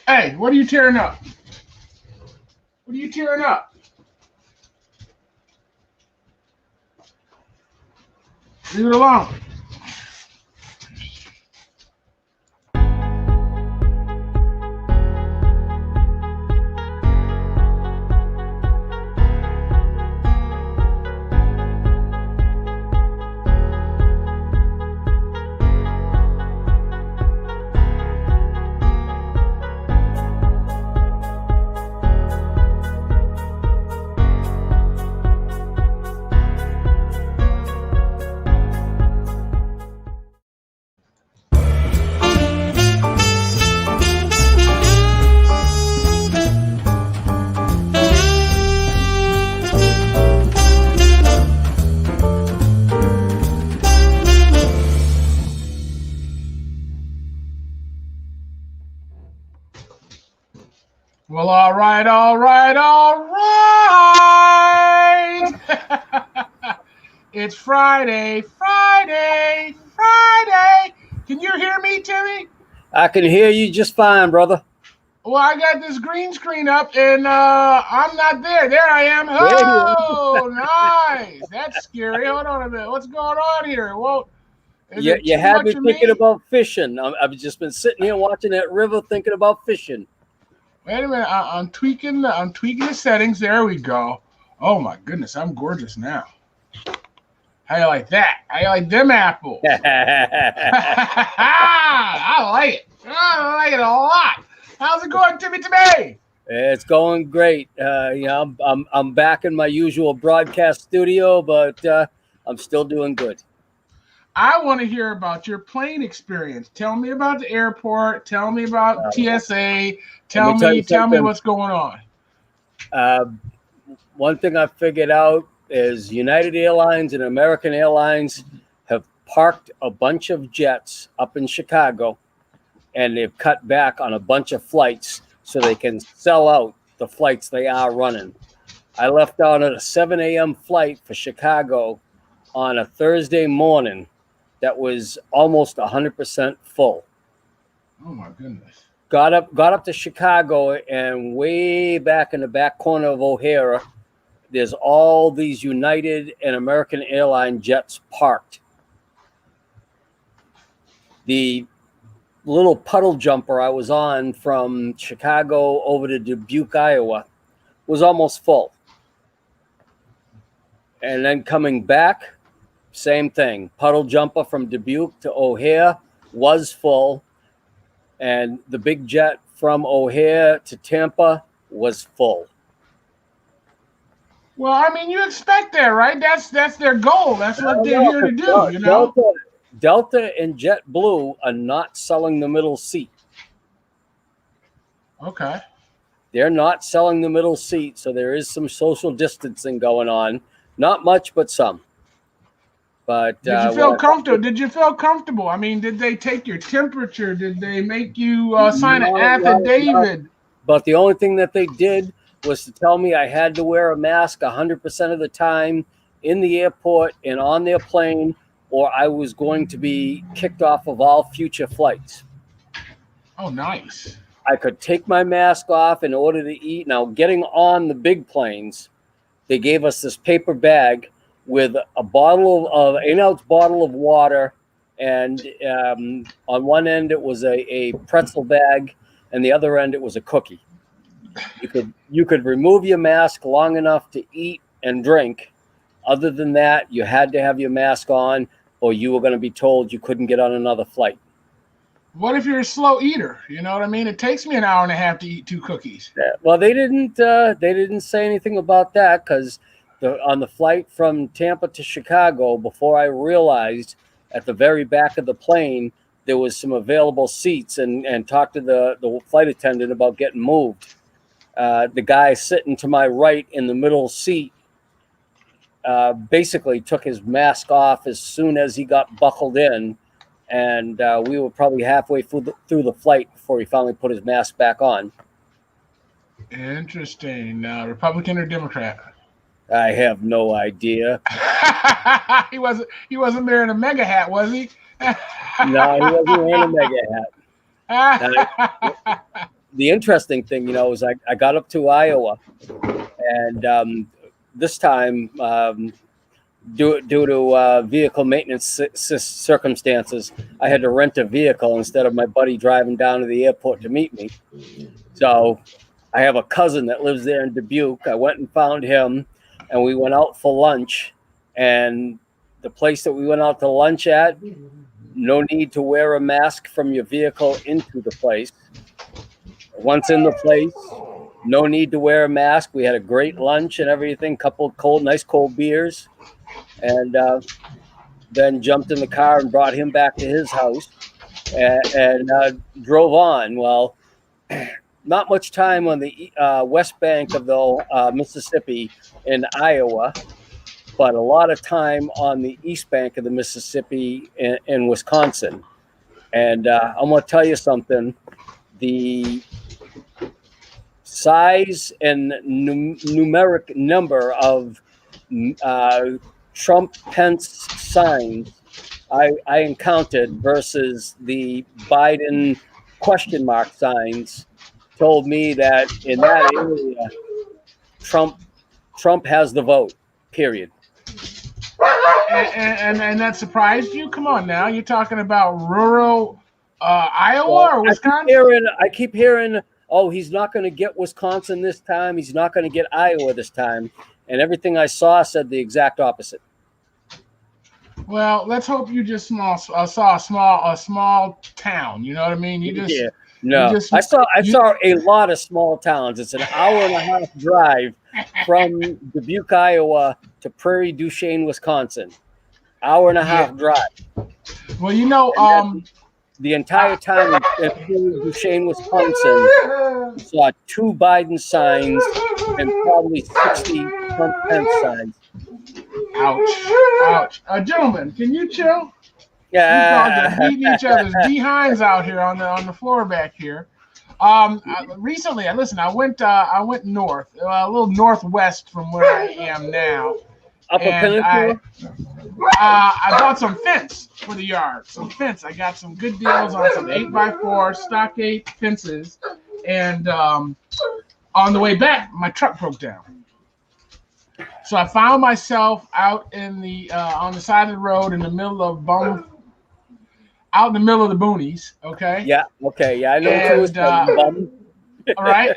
Hey, what are you tearing up? What are you tearing up? Leave it alone. Well, all right. It's Friday. Can you hear me, Timmy? I can hear you just fine, brother. Well, I got this green screen up, and I'm not there. There I am. Oh, nice. That's scary. Hold on a minute. What's going on here? Well, you had me thinking about fishing. I've just been sitting here watching that river, thinking about fishing. Wait a minute. I'm tweaking the settings. There we go. Oh my goodness, I'm gorgeous now. How you like that? How you like them apples? I like it. I like it a lot. How's it going, Timmy, today? It's going great. I'm back in my usual broadcast studio, but I'm still doing good. I want to hear about your plane experience. Tell me about the airport. Tell me about TSA. Tell me what's going on. One thing I figured out is United Airlines and American Airlines have parked a bunch of jets up in Chicago, and they've cut back on a bunch of flights so they can sell out the flights they are running. I left out at a 7 a.m. flight for Chicago on a Thursday morning that was almost 100% full. Oh my goodness. Got up to Chicago, and way back in the back corner of O'Hare, there's all these United and American Airline jets parked. The little puddle jumper I was on from Chicago over to Dubuque, Iowa, was almost full. And then coming back, same thing. Puddle jumper from Dubuque to O'Hare was full. And the big jet from O'Hare to Tampa was full. Well, I mean, you expect that, right? That's their goal. That's what they're here to do, you know? Delta and JetBlue are not selling the middle seat. Okay. They're not selling the middle seat, so there is some social distancing going on. Not much, but some. But did you feel comfortable? I mean, did they take your temperature? Did they make you sign an affidavit? But the only thing that they did was to tell me I had to wear a mask 100% of the time in the airport and on their plane, or I was going to be kicked off of all future flights. Oh, nice. I could take my mask off in order to eat. Now, getting on the big planes, they gave us this paper bag with an 8-ounce bottle of water, and on one end it was a pretzel bag, and the other end it was a cookie. You could remove your mask long enough to eat and drink. Other than that, you had to have your mask on, or you were going to be told you couldn't get on another flight. What if you're a slow eater? You know what I mean? It takes me an hour and a half to eat 2 cookies. Well, they didn't say anything about that, because on the flight from Tampa to Chicago, before I realized at the very back of the plane there was some available seats, and talked to the flight attendant about getting moved. The guy sitting to my right in the middle seat basically took his mask off as soon as he got buckled in, and we were probably halfway through the flight before he finally put his mask back on. Interesting. Republican or Democrat? I have no idea. He wasn't wearing a mega hat, was he? No, he wasn't wearing a mega hat. the interesting thing, is I got up to Iowa, and this time, due to vehicle maintenance circumstances, I had to rent a vehicle instead of my buddy driving down to the airport to meet me. So I have a cousin that lives there in Dubuque. I went and found him, and we went out for lunch. And the place that we went out to lunch at, no need to wear a mask from your vehicle into the place. Once in the place, no need to wear a mask. We had a great lunch and everything, couple of nice cold beers, and then jumped in the car and brought him back to his house and drove on. Well, not much time on the west bank of the Mississippi in Iowa, but a lot of time on the east bank of the Mississippi in Wisconsin. And I'm going to tell you something. The size and numeric number of Trump-Pence signs I encountered versus the Biden question mark signs told me that in that area, Trump has the vote, period. And that surprised you? Come on now. You're talking about rural Iowa or Wisconsin? I keep hearing, oh, he's not going to get Wisconsin this time. He's not going to get Iowa this time. And everything I saw said the exact opposite. Well, let's hope you just saw a small town. You know what I mean? I saw a lot of small towns. It's an hour and a half drive from Dubuque, Iowa to Prairie du Chien, Wisconsin. Hour and a half drive. Well, the entire time in Prairie du Chien, Wisconsin, saw 2 Biden signs and probably 60 Trump-Pence signs. Ouch. Gentlemen, can you chill? Yeah. You beating each other's behinds out here on the floor back here. Recently, I went north, a little northwest from where I am now. Upper Peninsula? I bought some fence for the yard. I got some good deals on some 8x4 stockade fences. And on the way back, my truck broke down. So I found myself out in the on the side of the road in the middle of out in the middle of the boonies. Okay. Yeah. Okay. Yeah, I know. And, all right.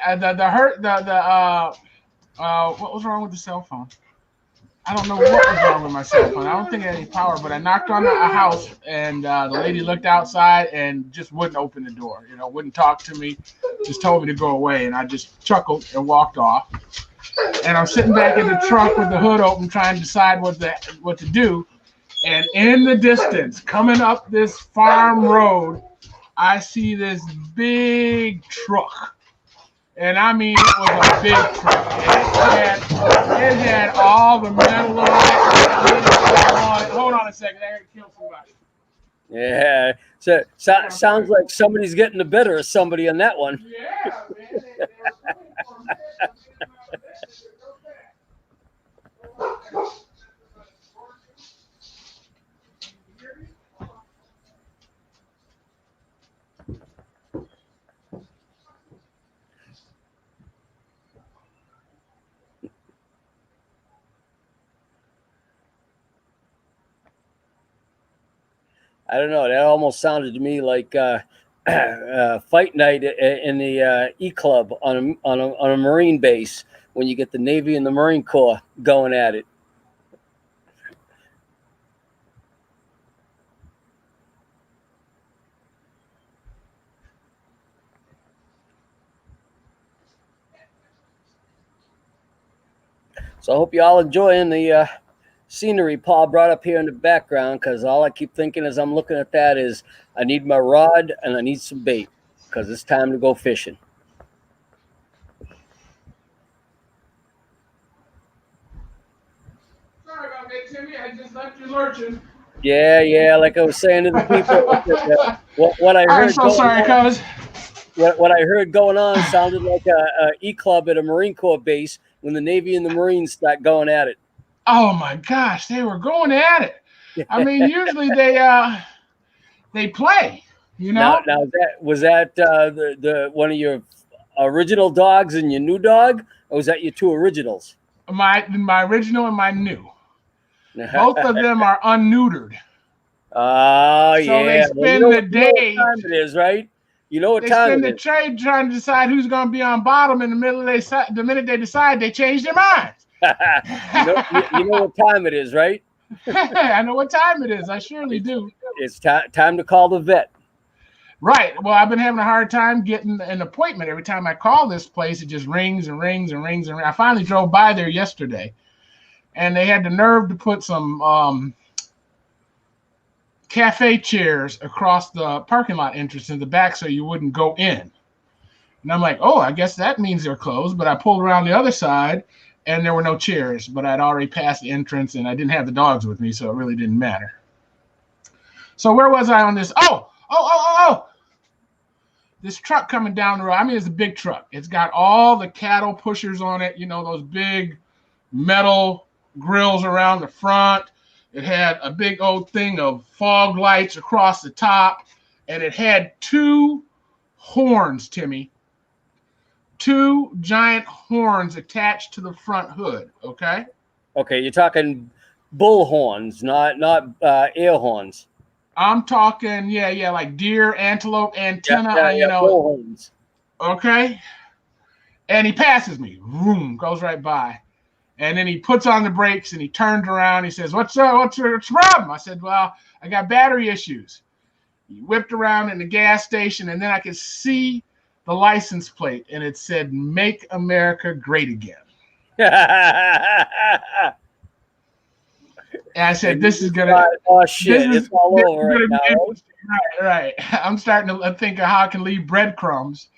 What was wrong with the cell phone? I don't know what was wrong with my cell phone. I don't think it had any power, but I knocked on a house, and the lady looked outside and just wouldn't open the door. Wouldn't talk to me, just told me to go away, and I just chuckled and walked off. And I'm sitting back in the truck with the hood open, trying to decide what to do. And in the distance, coming up this farm road, I see this big truck. And I mean, it was a big truck. It had all the metal on it. Hold on a second. I gotta kill somebody. Yeah. So sounds like somebody's getting the better of somebody on that one. Yeah, man. I don't know. That almost sounded to me like fight night in the E Club on a Marine base when you get the Navy and the Marine Corps going at it. So I hope you all enjoying the scenery Paul brought up here in the background, because all I keep thinking as I'm looking at that is I need my rod and I need some bait because it's time to go fishing. Sorry about that, Timmy. I just left you lurching. Yeah. Like I was saying to the people, what I heard. I'm so sorry, cuz. What I heard going on sounded like a E Club at a Marine Corps base when the Navy and the Marines start going at it. Oh my gosh, they were going at it. I mean, usually they play, Now was that the one of your original dogs and your new dog, or was that your two originals? My original and my new. Both of them are unneutered. Oh, So they yeah. spend the day. You know what time it is, right? You know what they time spend it the is. trade trying to decide who's going to be on bottom in the middle of the minute they decide, they change their minds. you know what time it is, right? I know what time it is. I surely do. It's time to call the vet. Right. Well, I've been having a hard time getting an appointment. Every time I call this place, it just rings and rings and rings and rings. I finally drove by there yesterday, and they had the nerve to put some cafe chairs across the parking lot entrance in the back so you wouldn't go in. And I'm like, oh, I guess that means they're closed. But I pulled around the other side, and there were no chairs. But I'd already passed the entrance, and I didn't have the dogs with me, so it really didn't matter. So where was I on this? Oh! This truck coming down the road. I mean, it's a big truck. It's got all the cattle pushers on it. You know, those big metal grills around the front. It had a big old thing of fog lights across the top. And it had two horns, Timmy. Two giant horns attached to the front hood. Okay? Okay, you're talking bull horns, not air horns. I'm talking, like deer, antelope, antenna, bull horns. Okay. And he passes me, vroom, goes right by. And then he puts on the brakes and he turns around. He says, what's your problem? I said, well, I got battery issues. He whipped around in the gas station, and then I could see the license plate, and it said, Make America Great Again. And I said, this is going to... Oh, shit, it's all over right now. Right. I'm starting to think of how I can leave breadcrumbs.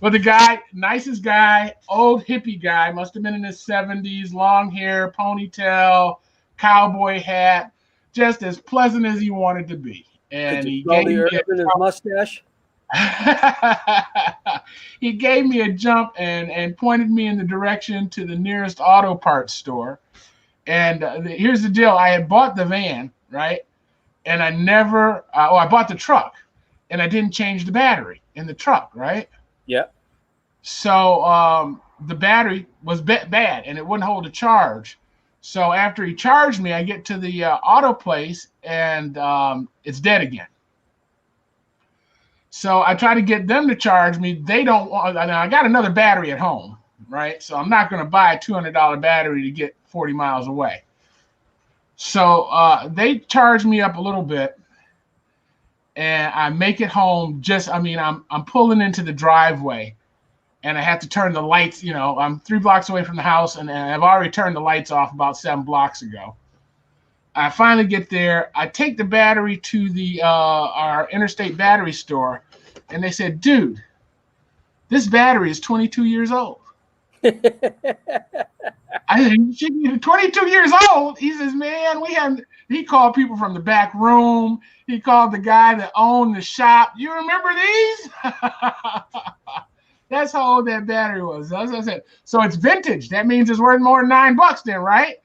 But the guy, nicest guy, old hippie guy, must have been in his 70s, long hair, ponytail, cowboy hat, just as pleasant as he wanted to be. And he gave me his mustache. He gave me a jump and pointed me in the direction to the nearest auto parts store. And here's the deal. I had bought the van, right? And I never, I bought the truck, and I didn't change the battery in the truck, right? Yeah. So the battery was bad, and it wouldn't hold a charge. So after he charged me, I get to the auto place, and it's dead again. So I try to get them to charge me. They don't want. I got another battery at home, right? So I'm not going to buy a $200 battery to get 40 miles away. So they charge me up a little bit, and I make it home. I'm pulling into the driveway, and I have to turn the lights. I'm 3 blocks away from the house, and I've already turned the lights off about 7 blocks ago. I finally get there. I take the battery to the our interstate battery store, and they said, "Dude, this battery is 22 years old." I said, 22 years old? He says, man, he called people from the back room. He called the guy that owned the shop. You remember these? That's how old that battery was. As I said, so it's vintage. That means it's worth more than $9 then, right?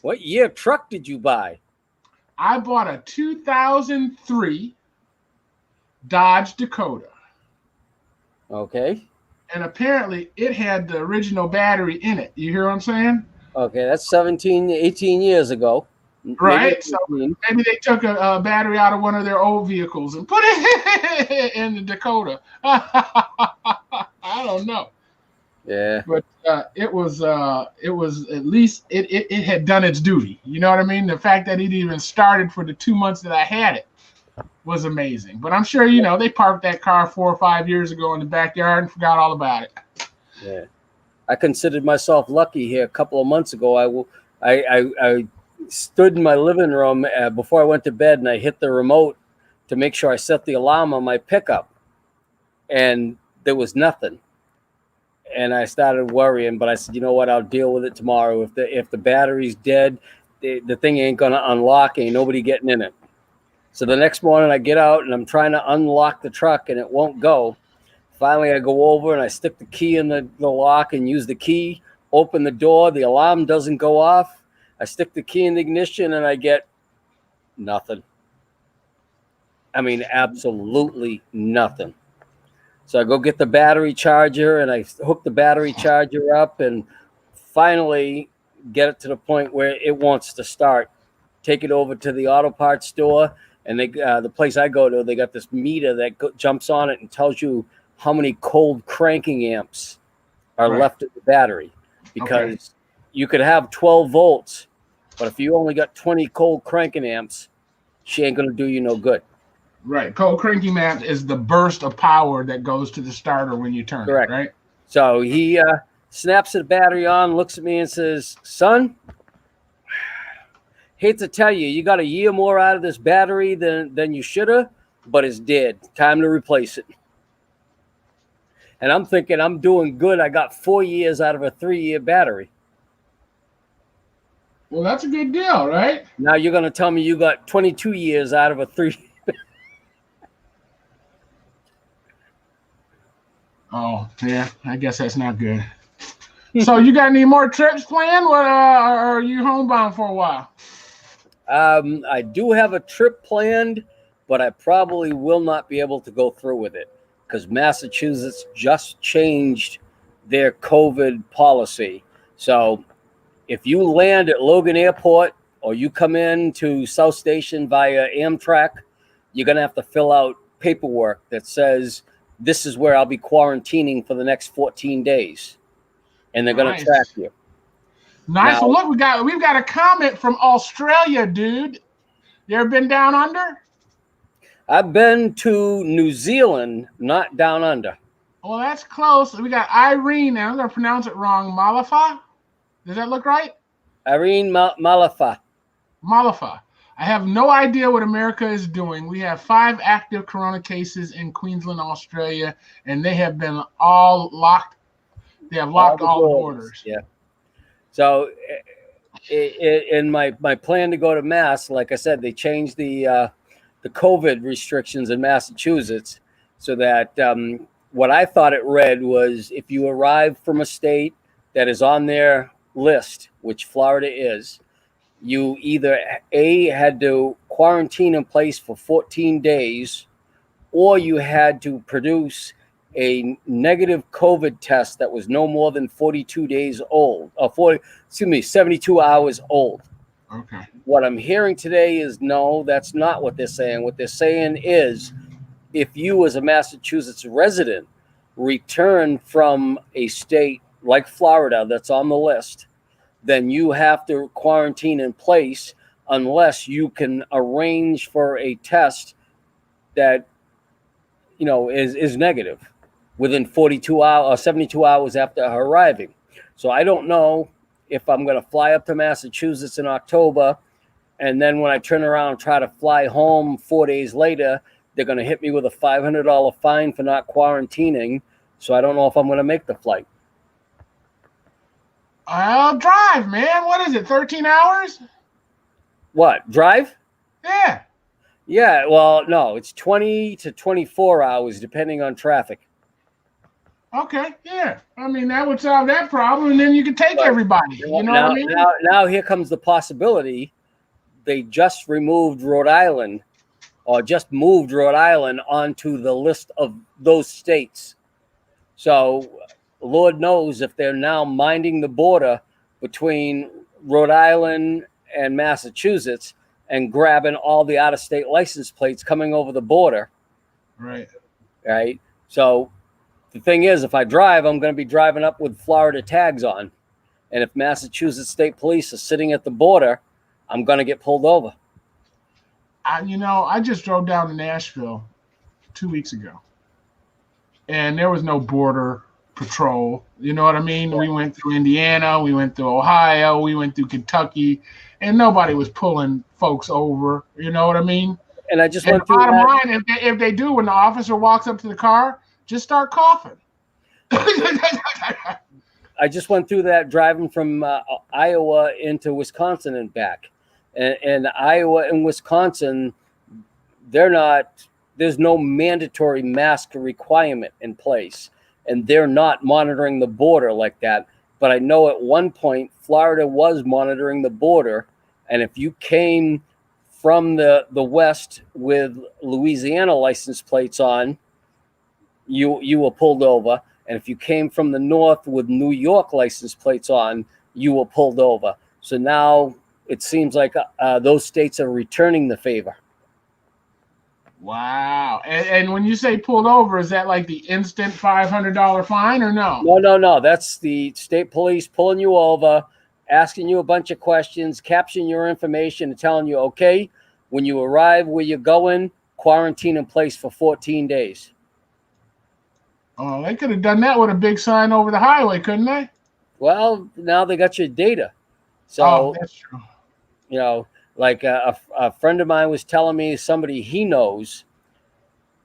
What year truck did you buy? I bought a 2003 Dodge Dakota. Okay. And apparently it had the original battery in it. You hear what I'm saying? Okay, that's 18 years ago. Right. So maybe they took a battery out of one of their old vehicles and put it in the Dakota. I don't know. Yeah. But it was at least it had done its duty. You know what I mean? The fact that it even started for the 2 months that I had it was amazing. But I'm sure, they parked that car 4 or 5 years ago in the backyard and forgot all about it. Yeah. I considered myself lucky here a couple of months ago. I stood in my living room before I went to bed, and I hit the remote to make sure I set the alarm on my pickup, and there was nothing. And I started worrying, but I said, you know what? I'll deal with it tomorrow. If the battery's dead, the thing ain't going to unlock. Ain't nobody getting in it. So the next morning I get out and I'm trying to unlock the truck and it won't go. Finally, I go over and I stick the key in the lock and use the key, open the door. The alarm doesn't go off. I stick the key in the ignition and I get nothing. I mean, absolutely nothing. So I go get the battery charger and I hook the battery charger up and finally get it to the point where it wants to start. Take it over to the auto parts store, and they the place I go to, they got this meter that jumps on it and tells you how many cold cranking amps are left in the battery, because you could have 12 volts, but if you only got 20 cold cranking amps, she ain't going to do you no good. Right. Cold cranking amp is the burst of power that goes to the starter when you turn Correct. it, right? So he snaps the battery on, looks at me and says, son, hate to tell you, you got a year more out of this battery than you should have, but it's dead. Time to replace it. And I'm thinking I'm doing good. I got 4 years out of a 3-year battery. Well, that's a good deal, right? Now you're going to tell me you got 22 years out of a 3. Oh, yeah. I guess that's not good. So you got any more trips planned? Or are you homebound for a while? I do have a trip planned, but I probably will not be able to go through with it because Massachusetts just changed their COVID policy. So if you land at Logan Airport or you come in to South Station via Amtrak, you're going to have to fill out paperwork that says this is where I'll be quarantining for the next 14 days. And they're going to track you. Nice. Now, well, look, we've got a comment from Australia, dude. You ever been down under? I've been to New Zealand, not down under. Well, that's close. We got Irene, and I'm going to pronounce it wrong. Malafa? Does that look right? Irene Malafa. Malafa. I have no idea what America is doing. We have 5 active corona cases in Queensland, Australia, and they have been all locked. They have locked all the borders. Yeah. So in my plan to go to Mass, like I said, they changed the COVID restrictions in Massachusetts so that what I thought it read was if you arrive from a state that is on their list, which Florida is, you either had to quarantine in place for 14 days or you had to produce a negative COVID test that was no more than 42 days old, 72 hours old. Okay. What I'm hearing today is no, that's not what they're saying. What they're saying is if you as a Massachusetts resident return from a state like Florida that's on the list, then you have to quarantine in place unless you can arrange for a test that, is negative within 42 hours or 72 hours after arriving. So I don't know if I'm going to fly up to Massachusetts in October, and then when I turn around and try to fly home 4 days later, they're going to hit me with a $500 fine for not quarantining. So I don't know if I'm going to make the flight. I'll drive, man. What is it, 13 hours? What, drive? Yeah. Yeah, well, no, it's 20 to 24 hours depending on traffic. Okay, yeah. I mean, that would solve that problem, and then you could take everybody. You know what I mean? Now here comes the possibility. They just removed Rhode Island, or just moved Rhode Island onto the list of those states. So Lord knows if they're now minding the border between Rhode Island and Massachusetts and grabbing all the out-of-state license plates coming over the border. Right. Right. So the thing is, if I drive, I'm going to be driving up with Florida tags on. And if Massachusetts State Police is sitting at the border, I'm going to get pulled over. I just drove down to Nashville 2 weeks ago. And there was no border patrol. You know what I mean? Yeah. We went through Indiana. We went through Ohio. We went through Kentucky. And nobody was pulling folks over. You know what I mean? And I just went through bottom line, if they do, when the officer walks up to the car, just start coughing. I just went through that driving from Iowa into Wisconsin and back. And Iowa and Wisconsin, there's no mandatory mask requirement in place. And they're not monitoring the border like that. But I know at one point, Florida was monitoring the border. And if you came from the west with Louisiana license plates on, you were pulled over. And if you came from the north with New York license plates on, you were pulled over. So now it seems like those states are returning the favor. Wow. And when you say pulled over, is that like the instant $500 fine or no? No. That's the state police pulling you over, asking you a bunch of questions, capturing your information, and telling you, okay, when you arrive where you're going, quarantine in place for 14 days. Oh, they could have done that with a big sign over the highway, couldn't they? Well, now they got your data. So, oh, that's true. You know, like a friend of mine was telling me somebody he knows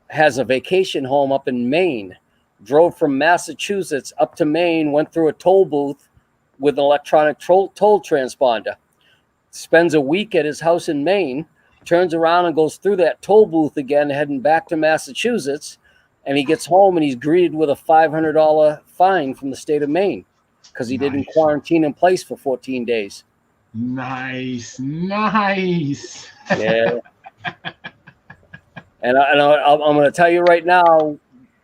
has a vacation home up in Maine, drove from Massachusetts up to Maine, went through a toll booth with an electronic toll transponder, spends a week at his house in Maine, turns around and goes through that toll booth again, heading back to Massachusetts, and he gets home and he's greeted with a $500 fine from the state of Maine because he didn't quarantine in place for 14 days. Nice. Yeah. And I'm going to tell you right now,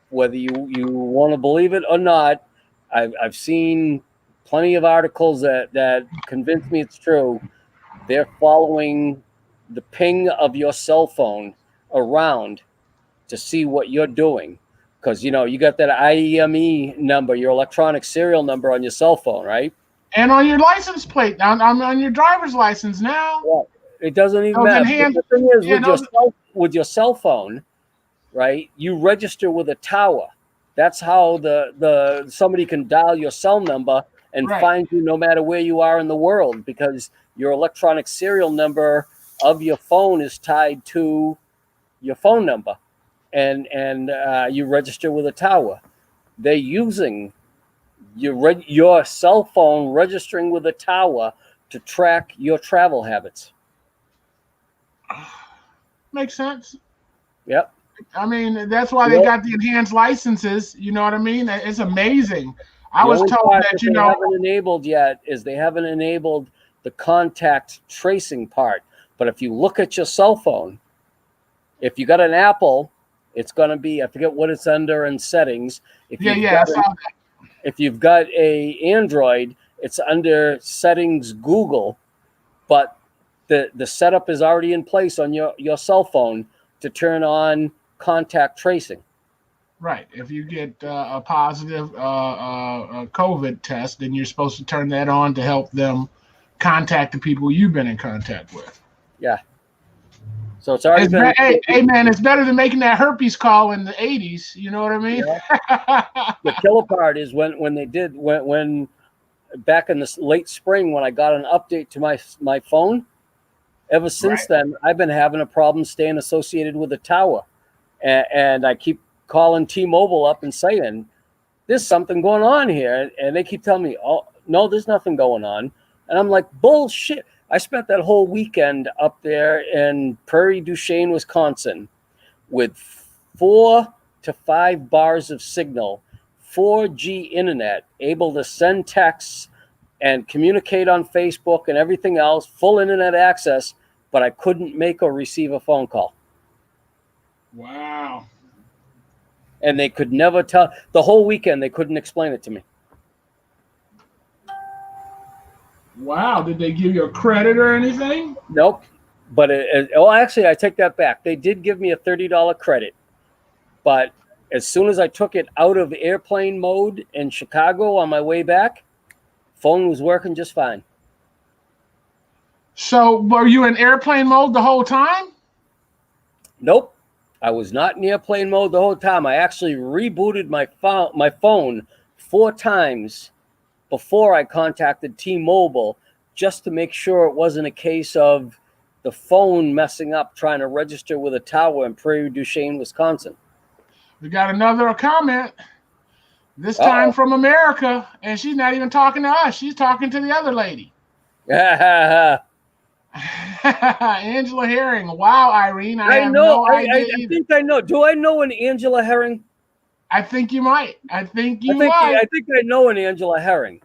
whether you want to believe it or not, I've seen plenty of articles that convince me it's true. They're following the ping of your cell phone around to see what you're doing. Because, you got that IME number, your electronic serial number on your cell phone, right? And on your license plate, on your driver's license now. Well, it doesn't even matter. The thing is, with your cell phone, right, you register with a tower. That's how the somebody can dial your cell number and find you no matter where you are in the world, because your electronic serial number of your phone is tied to your phone number, and you register with a tower. They're using your cell phone registering with a tower to track your travel habits. Makes sense. Yep. I mean, that's why they got the enhanced licenses. You know what I mean? It's amazing. I was told that, they haven't enabled yet is they haven't enabled the contact tracing part. But if you look at your cell phone, if you got an Apple, it's going to be, I forget what it's under in settings. If you've got a Android, it's under settings Google, but the setup is already in place on your cell phone to turn on contact tracing. Right. If you get a positive COVID test, then you're supposed to turn that on to help them contact the people you've been in contact with. Yeah. So it's already been. Hey, man, it's better than making that herpes call in the 80s. You know what I mean? Yeah. The killer part is when they did, when back in the late spring, when I got an update to my phone, ever since then, I've been having a problem staying associated with the tower. And I keep calling T-Mobile up and saying, there's something going on here. And they keep telling me, oh, no, there's nothing going on. And I'm like, bullshit. I spent that whole weekend up there in Prairie du Chien, Wisconsin, with 4 to 5 bars of signal, 4G internet, able to send texts and communicate on Facebook and everything else, full internet access, but I couldn't make or receive a phone call. Wow. And they could never tell. The whole weekend, they couldn't explain it to me. Wow. Did they give you a credit or anything? Nope. But actually, I take that back. They did give me a $30 credit. But as soon as I took it out of airplane mode in Chicago on my way back, phone was working just fine. So were you in airplane mode the whole time? Nope. I was not in airplane mode the whole time. I actually rebooted my phone 4 times before I contacted T-Mobile, just to make sure it wasn't a case of the phone messing up trying to register with a tower in Prairie du Chien, Wisconsin. We got another comment, this time from America, and she's not even talking to us. She's talking to the other lady. Angela Herring. Wow, Irene. I know. I think I know. Do I know an Angela Herring? I think you might. I think I know an Angela Herring.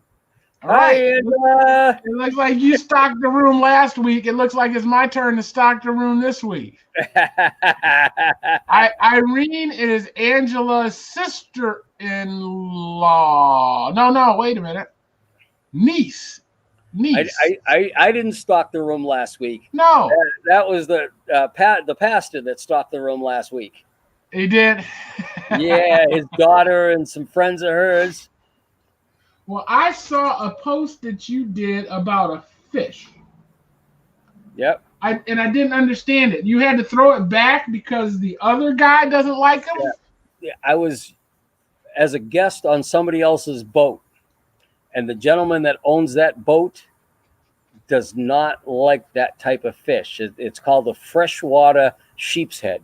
All right. Hi, Angela. It looks like you stocked the room last week. It looks like it's my turn to stock the room this week. Irene is Angela's sister-in-law. No, wait a minute. Niece. I didn't stock the room last week. No. That was the pastor that stocked the room last week. He did? Yeah, his daughter and some friends of hers. Well, I saw a post that you did about a fish. Yep. I didn't understand it. You had to throw it back because the other guy doesn't like him? Yeah, I was as a guest on somebody else's boat, and the gentleman that owns that boat does not like that type of fish. It's called the Freshwater Sheepshead.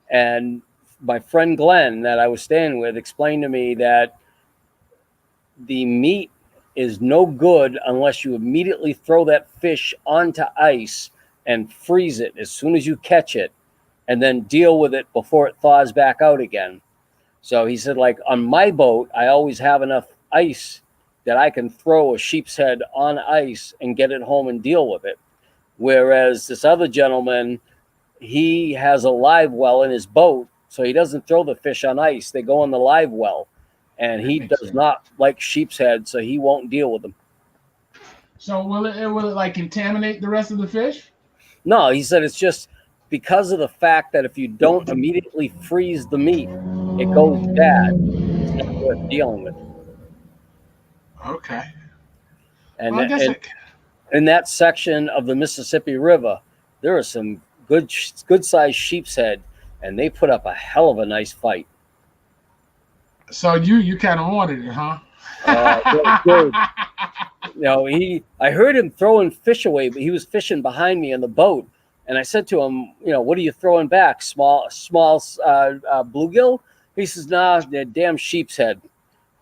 And my friend Glenn that I was staying with explained to me that the meat is no good unless you immediately throw that fish onto ice and freeze it as soon as you catch it, and then deal with it before it thaws back out again. So he said, like on my boat, I always have enough ice that I can throw a sheep's head on ice and get it home and deal with it. Whereas this other gentleman, he has a live well in his boat, so he doesn't throw the fish on ice. They go in the live well. And he does not like sheep's head, so he won't deal with them. So will it like contaminate the rest of the fish? No, he said it's just because of the fact that if you don't immediately freeze the meat, it goes bad. It's not worth dealing with. Okay. And, well, in that section of the Mississippi River, there are some good-sized sheep's head, and they put up a hell of a nice fight. So you kind of wanted it, huh? Good. I heard him throwing fish away, but he was fishing behind me in the boat, and I said to him, what are you throwing back? Small bluegill? He says, nah, they're damn sheep's head.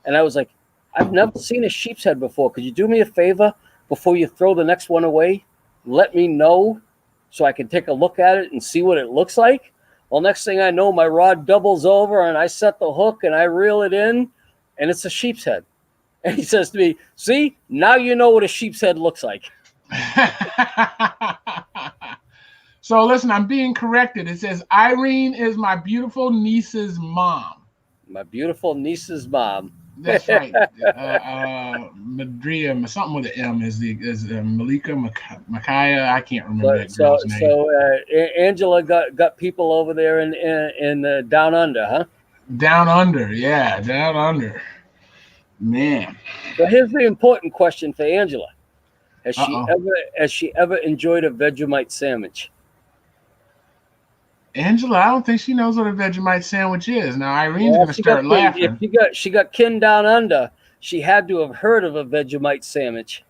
And I was like, I've never seen a sheep's head before. Could you do me a favor before you throw the next one away? Let me know so I can take a look at it and see what it looks like. Well, next thing I know, my rod doubles over and I set the hook and I reel it in, and it's a sheep's head. And he says to me, see, now you know what a sheep's head looks like. So listen, I'm being corrected. It says Irene is my beautiful niece's mom. My beautiful niece's mom. That's right. Madria, something with an M is Malika Makaya. I can't remember that girl's name. So Angela got people over there in Down Under, huh? Down Under, yeah, Down Under. Man. So here's the important question for Angela: Has she ever enjoyed a Vegemite sandwich? Angela, I don't think she knows what a Vegemite sandwich is. Now Irene's gonna start laughing. If she got kin Down Under, she had to have heard of a Vegemite sandwich.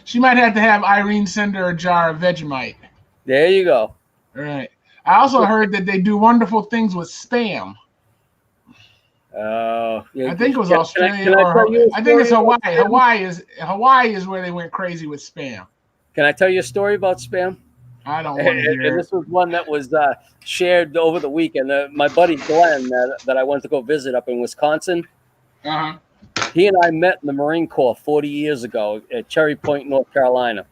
She might have to have Irene send her a jar of Vegemite. There you go. All right. I also heard that they do wonderful things with Spam. Yeah, I think it was Australia, I think it's Hawaii. Hawaii is where they went crazy with Spam. Can I tell you a story about Spam? I don't want to hear it. And this was one that was shared over the weekend. My buddy Glenn that I went to go visit up in Wisconsin, he and I met in the Marine Corps 40 years ago at Cherry Point, North Carolina.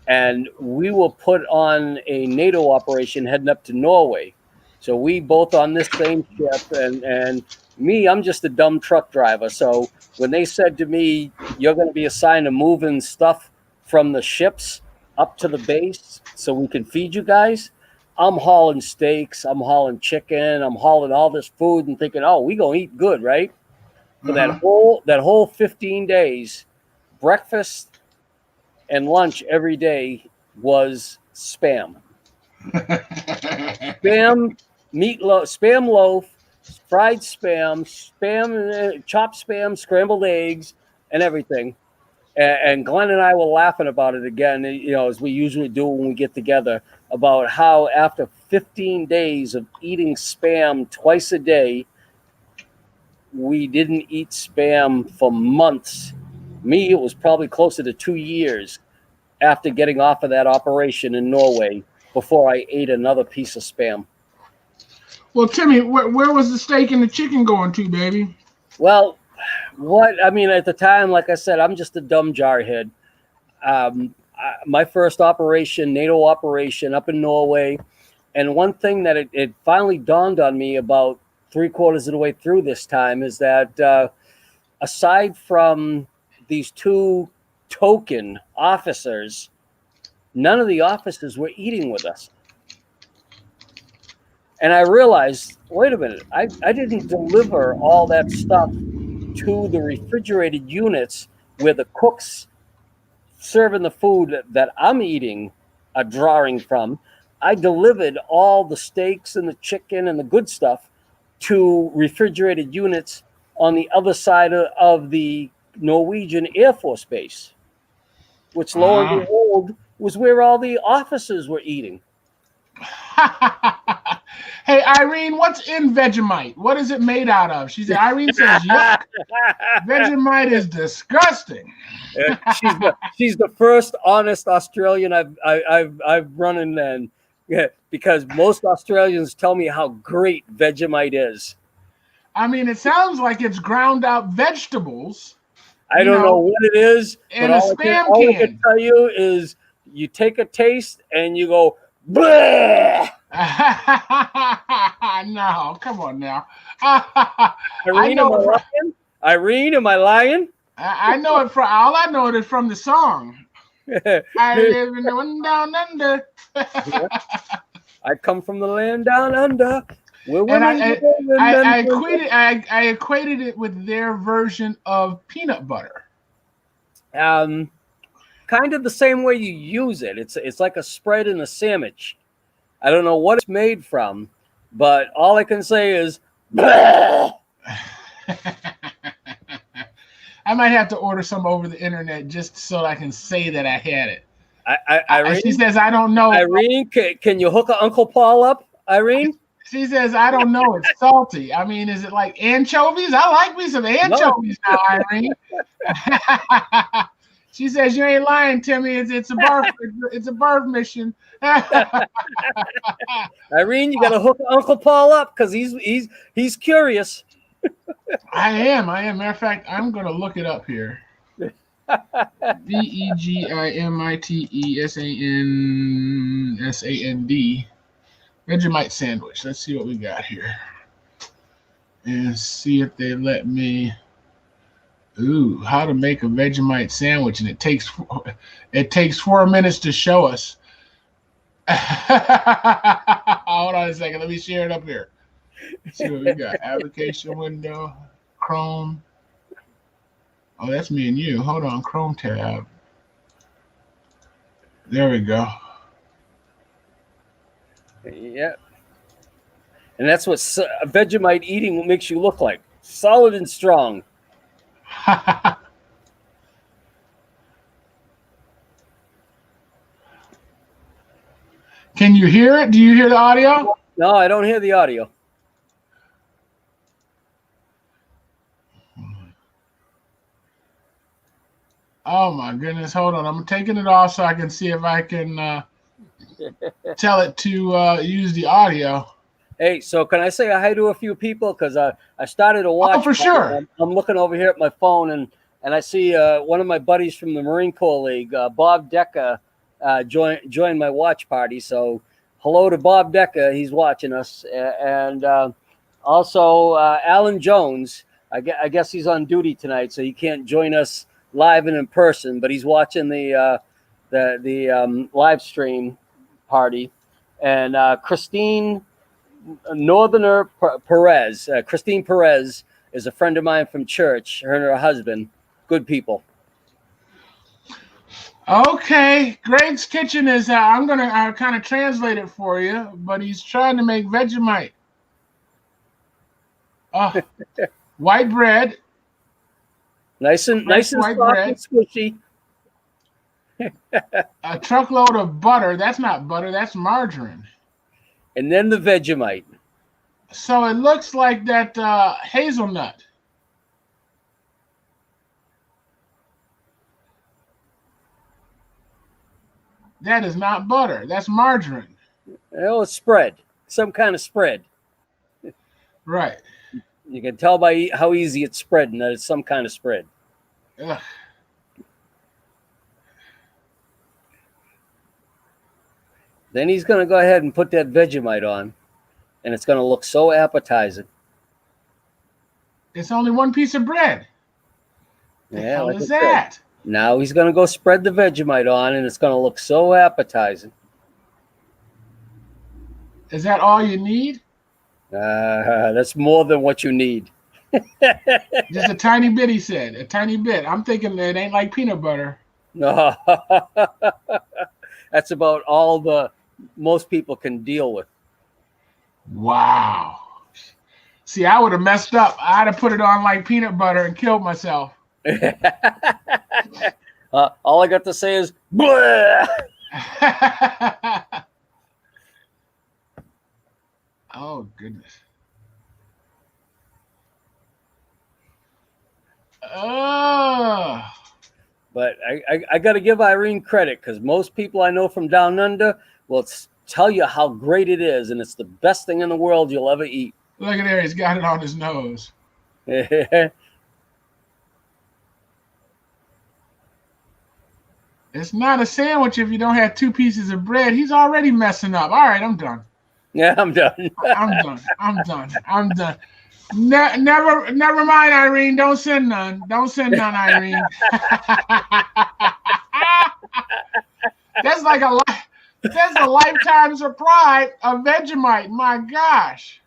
And we were put on a NATO operation heading up to Norway. So we both on this same ship, and me, I'm just a dumb truck driver. So when they said to me, you're going to be assigned to moving stuff from the ships up to the base so we can feed you guys, I'm hauling steaks, I'm hauling chicken, I'm hauling all this food and thinking, oh, we gonna eat good, right? For that whole 15 days, breakfast and lunch every day was Spam. Spam meatloaf, Spam loaf, fried Spam, chopped Spam, scrambled eggs, and everything. And Glenn and I were laughing about it again, as we usually do when we get together, about how after 15 days of eating Spam twice a day, we didn't eat Spam for months. Me, it was probably closer to 2 years after getting off of that operation in Norway before I ate another piece of Spam. Well, Timmy, where was the steak and the chicken going to, baby? Well, What I mean at the time, like I said, I'm just a dumb jarhead. My first operation, NATO operation up in Norway. And one thing that it finally dawned on me about 3/4 of the way through this time is that aside from these two token officers, none of the officers were eating with us. And I realized, wait a minute, I didn't deliver all that stuff to the refrigerated units where the cooks serving the food that I'm eating are drawing from. I delivered all the steaks and the chicken and the good stuff to refrigerated units on the other side of the Norwegian Air Force Base, which lo and behold was where all the officers were eating. Hey, Irene, what's in Vegemite? What is it made out of? Irene says, yuck. Vegemite is disgusting. She's the first honest Australian I've run in then, because most Australians tell me how great Vegemite is. I mean, it sounds like it's ground out vegetables. I don't know what it is, but all I can tell you is you take a taste and you go, bleh! No, come on now. Irene, am I lying? I know it from all I know it is from the song. I live in the one down under. I come from the land down under. And I equated it with their version of peanut butter. Kind of the same way you use it. It's like a spread in a sandwich. I don't know what it's made from, but all I can say is, I might have to order some over the internet just so I can say that I had it. Irene, she says, I don't know. Irene, can you hook Uncle Paul up, Irene? She says, I don't know. It's salty. I mean, is it like anchovies? I like me some anchovies now, Irene. She says, you ain't lying, Timmy. It's a birth mission. Irene, you got to hook Uncle Paul up because he's curious. I am. Matter of fact, I'm going to look it up here. VEGIMITESANSAND. Vegemite sandwich. Let's see what we got here. And see if they let me. Ooh, how to make a Vegemite sandwich, and it takes 4 minutes to show us. Hold on a second. Let me share it up here. Let's see what we got. Application window, Chrome. Oh, that's me and you. Hold on, Chrome tab. There we go. Yep. And that's what Vegemite eating makes you look like. Solid and strong. Can you hear it? Do you hear the audio? No, I don't hear the audio. Oh my goodness. Hold on. I'm taking it off so I can see if I can tell it to use the audio. Hey, so can I say hi to a few people? Because I started to watch. Oh, for sure. I'm looking over here at my phone, and I see one of my buddies from the Marine Corps League, Bob Decker, join my watch party. So hello to Bob Decker. He's watching us. And also Alan Jones. I guess he's on duty tonight, so he can't join us live and in person, but he's watching the live stream party. And Christine Northerner Perez. Christine Perez is a friend of mine from church. Her and her husband, good people. Okay, Greg's Kitchen is. I'm gonna kind of translate it for you, but he's trying to make Vegemite. White bread. Nice and soft and squishy. A truckload of butter. That's not butter. That's margarine. And then the Vegemite. So it looks like that hazelnut. That is not butter. That's margarine. Oh, it's spread. Some kind of spread. Right. You can tell by how easy it's spreading that it's some kind of spread. Ugh. Then he's going to go ahead and put that Vegemite on, and it's going to look so appetizing. It's only one piece of bread. The hell is that? Now he's going to go spread the Vegemite on, and it's going to look so appetizing. Is that all you need? That's more than what you need. Just a tiny bit, he said. A tiny bit. I'm thinking it ain't like peanut butter. No. That's about all the most people can deal with. Wow. See, I would have messed up. I'd have put it on like peanut butter and killed myself. All I got to say is, bleh! Oh, goodness. Oh. But I got to give Irene credit, because most people I know from down under will tell you how great it is, and it's the best thing in the world you'll ever eat. Look at there. He's got it on his nose. It's not a sandwich if you don't have two pieces of bread. He's already messing up. All right, I'm done. Yeah, I'm done. I'm done. Never mind, Irene. Don't send none. Irene. That's a lifetime supply of Vegemite. My gosh.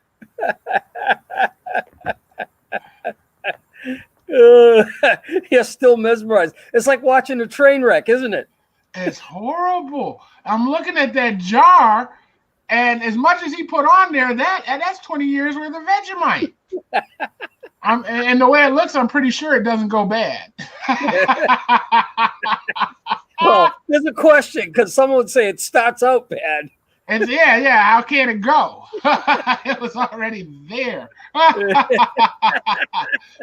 You're still mesmerized. It's like watching a train wreck, isn't it? It's horrible. I'm looking at that jar, and as much as he put on there, that's 20 years worth of Vegemite. And the way it looks, I'm pretty sure it doesn't go bad. Well, there's a question, because someone would say it starts out bad. And yeah. How can it go? It was already there.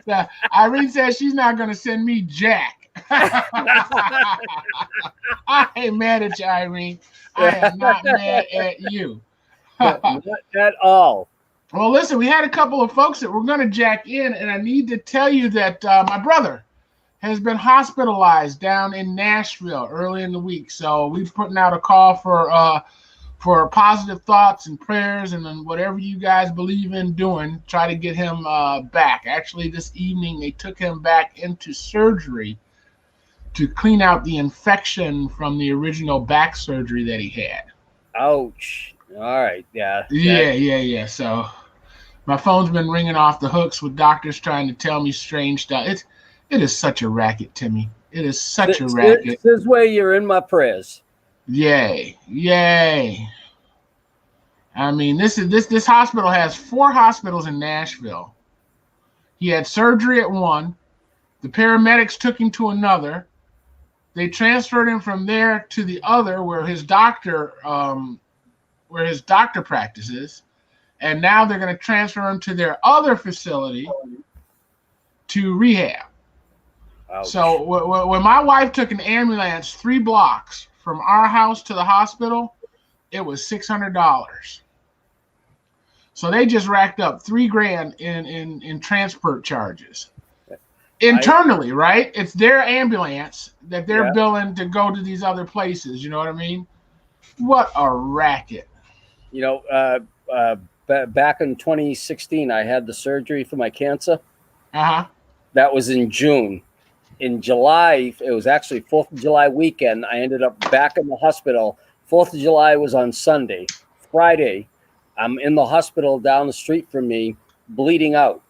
So Irene says she's not going to send me jack. I ain't mad at you, Irene. I am not mad at you. Not at all. Well, listen, we had a couple of folks that were going to jack in, and I need to tell you that my brother has been hospitalized down in Nashville early in the week. So we're putting out a call for positive thoughts and prayers, and then whatever you guys believe in doing, try to get him back. Actually, this evening they took him back into surgery to clean out the infection from the original back surgery that he had. Ouch. All right. Yeah. Yeah. So my phone's been ringing off the hooks with doctors trying to tell me strange stuff. It is such a racket, Timmy. It is such a racket. This way you're in my prayers. Yay. I mean, this hospital has 4 hospitals in Nashville. He had surgery at one. The paramedics took him to another. They transferred him from there to the other where his doctor practices. And now they're going to transfer him to their other facility to rehab. Ouch. So when my wife took an ambulance 3 blocks from our house to the hospital, it was $600. So they just racked up $3,000 in transport charges internally, right? It's their ambulance that they're billing to go to these other places. You know what I mean? What a racket! You know, back in 2016, I had the surgery for my cancer. That was in June. In July, it was actually 4th of July weekend. I ended up back in the hospital. 4th of July was on Sunday. Friday, I'm in the hospital down the street from me, bleeding out.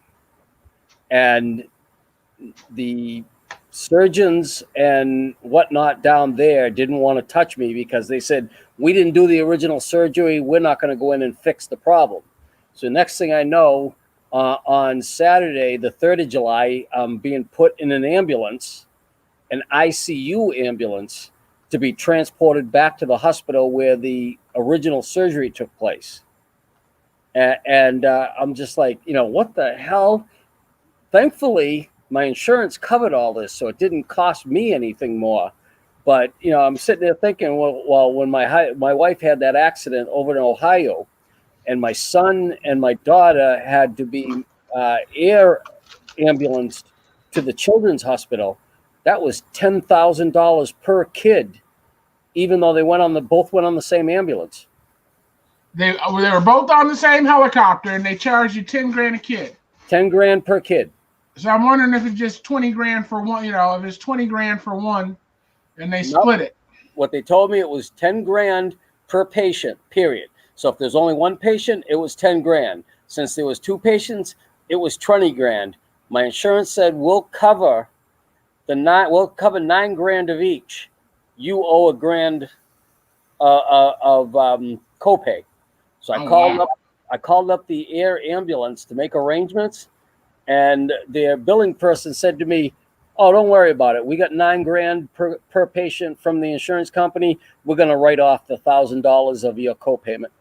And the surgeons and whatnot down there didn't want to touch me because they said, we didn't do the original surgery. We're not going to go in and fix the problem. So next thing I know, on Saturday, the 3rd of July, I'm being put in an ambulance, an ICU ambulance, to be transported back to the hospital where the original surgery took place. And I'm just like, you know, what the hell? Thankfully, my insurance covered all this, so it didn't cost me anything more. But, you know, I'm sitting there thinking, well, when my wife had that accident over in Ohio, and my son and my daughter had to be air ambulance to the children's hospital, that was $10,000 per kid, even though both went on the same ambulance. They were both on the same helicopter, and they charged you $10,000 a kid. $10,000 per kid. So I'm wondering if it's just $20,000 for one. If it's $20,000 for one, and they split it. What they told me, it was $10,000 per patient. Period. So if there's only one patient, it was $10,000. Since there was two patients, it was $20,000. My insurance said we'll cover $9,000 of each. You owe $1,000 of copay. So I called up the air ambulance to make arrangements, and their billing person said to me, "Oh, don't worry about it. We got $9,000 per patient from the insurance company. We're going to write off the $1,000 of your copayment."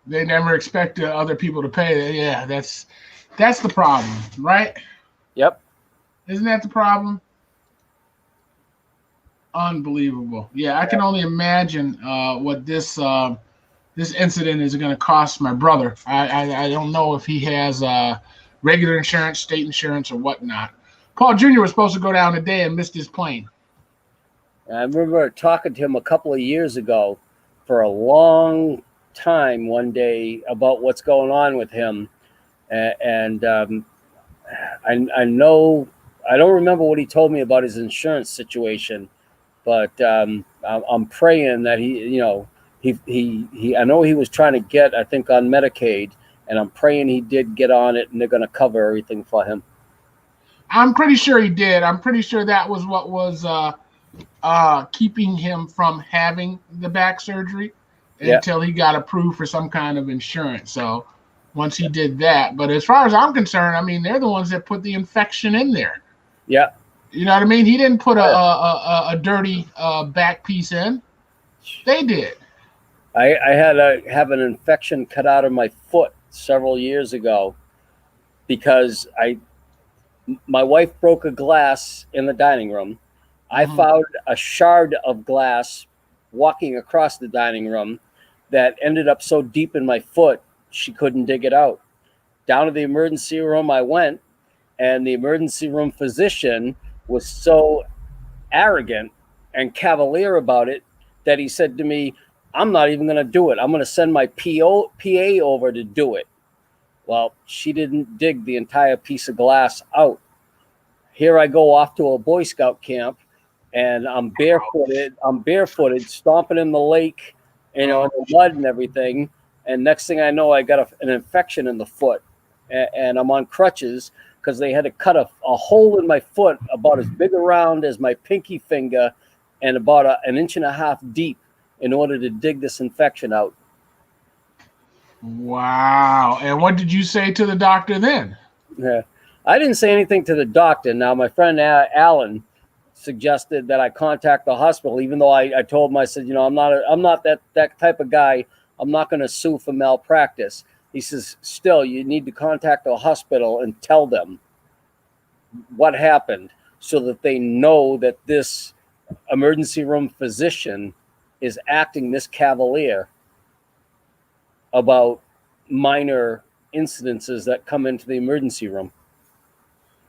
They never expect other people to pay. Yeah, that's the problem, right? Yep. Isn't that the problem? Unbelievable. Yeah, I can only imagine what this incident is going to cost my brother. I don't know if he has regular insurance, state insurance, or whatnot. Paul Jr. was supposed to go down today and missed his plane. I remember talking to him a couple of years ago for a long time one day about what's going on with him. And I know, I don't remember what he told me about his insurance situation, but I'm praying that he I know he was trying to get, I think, on Medicaid, and I'm praying he did get on it, and they're going to cover everything for him. I'm pretty sure he did. I'm pretty sure that was what was keeping him from having the back surgery until he got approved for some kind of insurance. So once he did that, but as far as I'm concerned, I mean, they're the ones that put the infection in there. Yeah. You know what I mean? He didn't put a dirty back piece in. They did. I had to have an infection cut out of my foot several years ago because my wife broke a glass in the dining room. I found a shard of glass walking across the dining room that ended up so deep in my foot, she couldn't dig it out. Down to the emergency room I went, and the emergency room physician was so arrogant and cavalier about it that he said to me, "I'm not even going to do it. I'm going to send my PA over to do it." Well, she didn't dig the entire piece of glass out. Here I go off to a Boy Scout camp, and I'm barefooted, stomping in the lake, in the mud and everything. And next thing I know, I got an infection in the foot, and I'm on crutches because they had to cut a hole in my foot about as big around as my pinky finger and about an inch and a half deep in order to dig this infection out. Wow. And what did you say to the doctor then? Yeah, I didn't say anything to the doctor. Now, my friend Alan suggested that I contact the hospital, even though I told him, I said, I'm not that type of guy. I'm not going to sue for malpractice. He says, still, you need to contact the hospital and tell them what happened so that they know that this emergency room physician is acting this cavalier about minor incidences that come into the emergency room.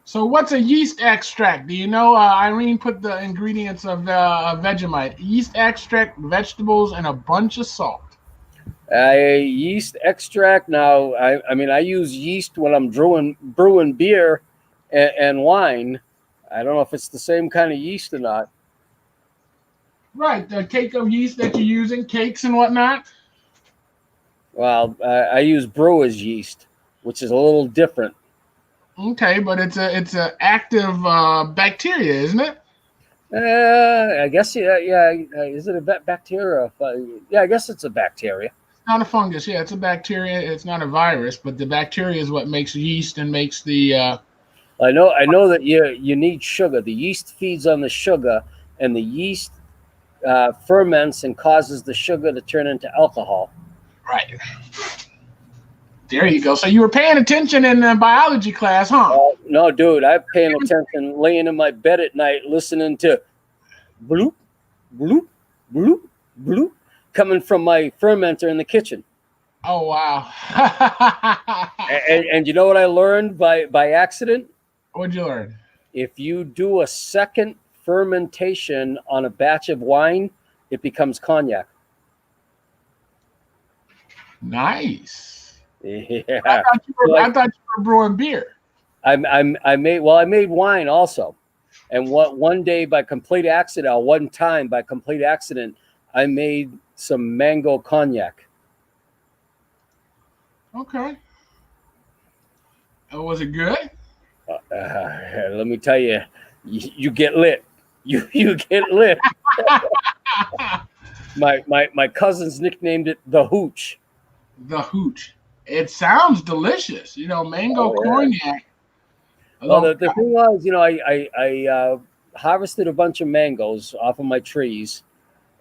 So what's a yeast extract? Do you know? Irene put the ingredients of Vegemite. Yeast extract, vegetables, and a bunch of salt. Yeast extract. Now, I use yeast when I'm brewing beer and wine. I don't know if it's the same kind of yeast or not. Right, the cake of yeast that you're using, cakes and whatnot. Well, I use brewer's yeast, which is a little different. Okay, but it's a active bacteria, isn't it? I guess yeah. Is it a bacteria? Yeah, I guess it's a bacteria. It's not a fungus. Yeah, it's a bacteria. It's not a virus, but the bacteria is what makes yeast and makes the. I know that you need sugar. The yeast feeds on the sugar, and the yeast ferments and causes the sugar to turn into alcohol. Right. There you go. So you were paying attention in biology class, huh? No, dude. I'm paying attention laying in my bed at night listening to bloop, bloop, bloop, bloop coming from my fermenter in the kitchen. Oh wow. And you know what I learned by accident? What'd you learn? If you do a second fermentation on a batch of wine, it becomes cognac. Nice. Yeah. So I thought you were brewing beer. I made wine also. And one day by complete accident, or one time by complete accident, I made some mango cognac. Okay. Was it good? Let me tell you, you get lit. You get lit. My cousins nicknamed it the hooch. The hooch. It sounds delicious. You know, mango Oh, yeah. cognac. Well, Although, the thing was, I harvested a bunch of mangoes off of my trees,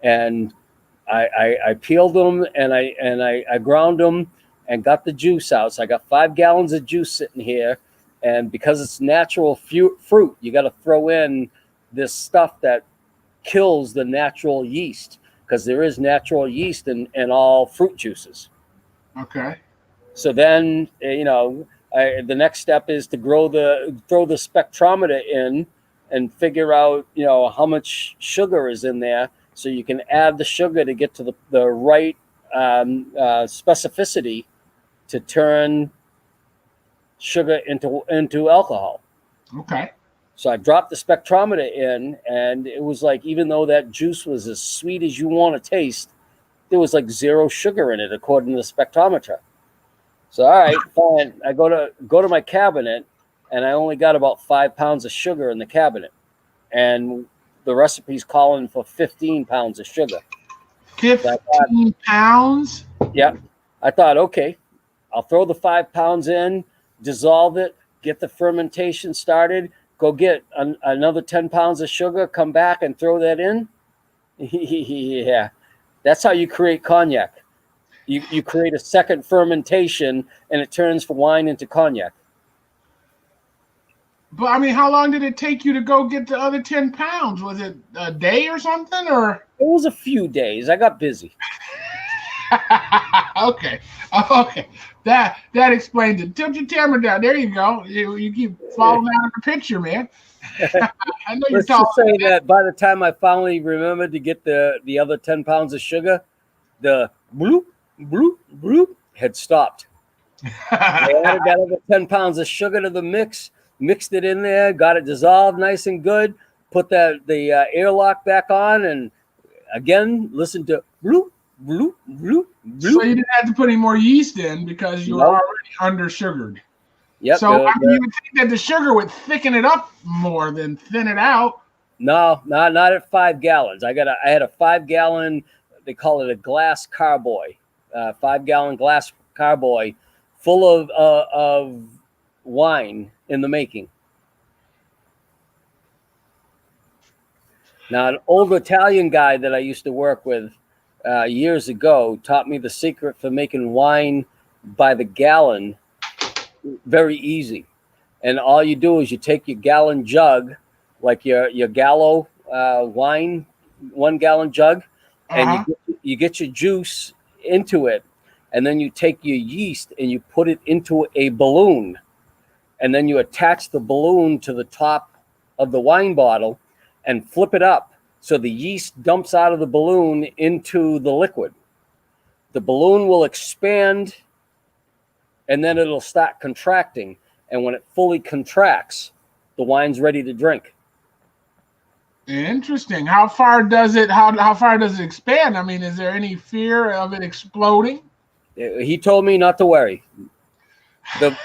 and I peeled them and I ground them and got the juice out. So I got 5 gallons of juice sitting here, and because it's natural fruit, you got to throw in this stuff that kills the natural yeast, because there is natural yeast in all fruit juices. okay. So then, the next step is to throw the spectrometer in and figure out, how much sugar is in there, so you can add the sugar to get to the right specificity to turn sugar into alcohol. Okay. So I dropped the spectrometer in, and it was like, even though that juice was as sweet as you want to taste, there was like zero sugar in it according to the spectrometer. So all right, fine. I go to my cabinet, and I only got about 5 pounds of sugar in the cabinet, and the recipe's calling for 15 pounds of sugar. 15 pounds? Yeah, I thought, okay, I'll throw the 5 pounds in, dissolve it, get the fermentation started, go get another 10 pounds of sugar, come back and throw that in. Yeah, that's how you create cognac. You create a second fermentation, and it turns from wine into cognac. But I mean, how long did it take you to go get the other 10 pounds? Was it a day or something? Or It was a few days. I got busy. okay. Okay. That explains it. Tilt your camera down. There you go. You keep falling out of the picture, man. I know you're Let's just talking. say that by the time I finally remembered to get the other 10 pounds of sugar, the bloop, bloop, bloop had stopped. I added that other 10 pounds of sugar to the mix, mixed it in there, got it dissolved nice and good, put the airlock back on, and again, listen to bloop, bloop, bloop, bloop. So you didn't have to put any more yeast in because you were already under sugared. Yep. So I mean, you would think that the sugar would thicken it up more than thin it out. No, not at 5 gallons. I had a 5 gallon. They call it a glass carboy, 5 gallon glass carboy, full of wine in the making. Now, an old Italian guy that I used to work with years ago taught me the secret for making wine by the gallon very easy. And all you do is you take your gallon jug, like your Gallo wine 1 gallon jug, and you get your juice into it, and then you take your yeast and you put it into a balloon, and then you attach the balloon to the top of the wine bottle and flip it up so the yeast dumps out of the balloon into the liquid. The balloon will expand, and then it'll start contracting. And when it fully contracts, the wine's ready to drink. Interesting. How far does it expand? I mean, is there any fear of it exploding? He told me not to worry. The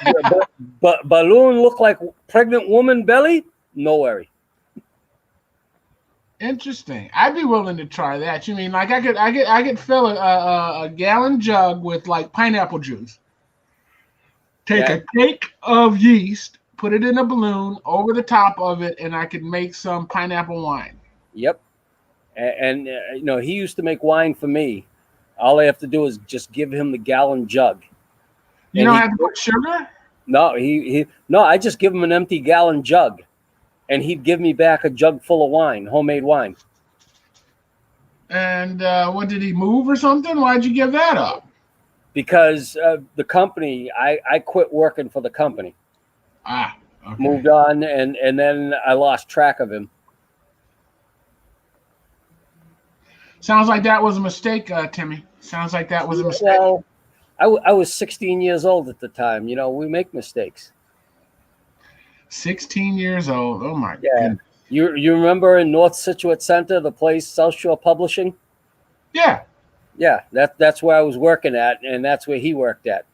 balloon looked like pregnant woman belly. No worry. Interesting. I'd be willing to try that. You mean like I could fill a gallon jug with like pineapple juice. Take a cake of yeast, put it in a balloon over the top of it, and I could make some pineapple wine. Yep. And he used to make wine for me. All I have to do is just give him the gallon jug. You don't have to put sugar? No, I just give him an empty gallon jug, and he'd give me back a jug full of wine, homemade wine. And what did he move or something? Why'd you give that up? because the company, I quit working for the company. Okay. Moved on, and then I lost track of him. Sounds like that was a mistake, Timmy. Sounds like that was a mistake. Well, I was 16 years old at the time. You know, we make mistakes. 16 years old. Oh my Yeah. goodness. You remember in North Scituate Center, the place South Shore Publishing? Yeah. Yeah, that's where I was working at, and that's where he worked at.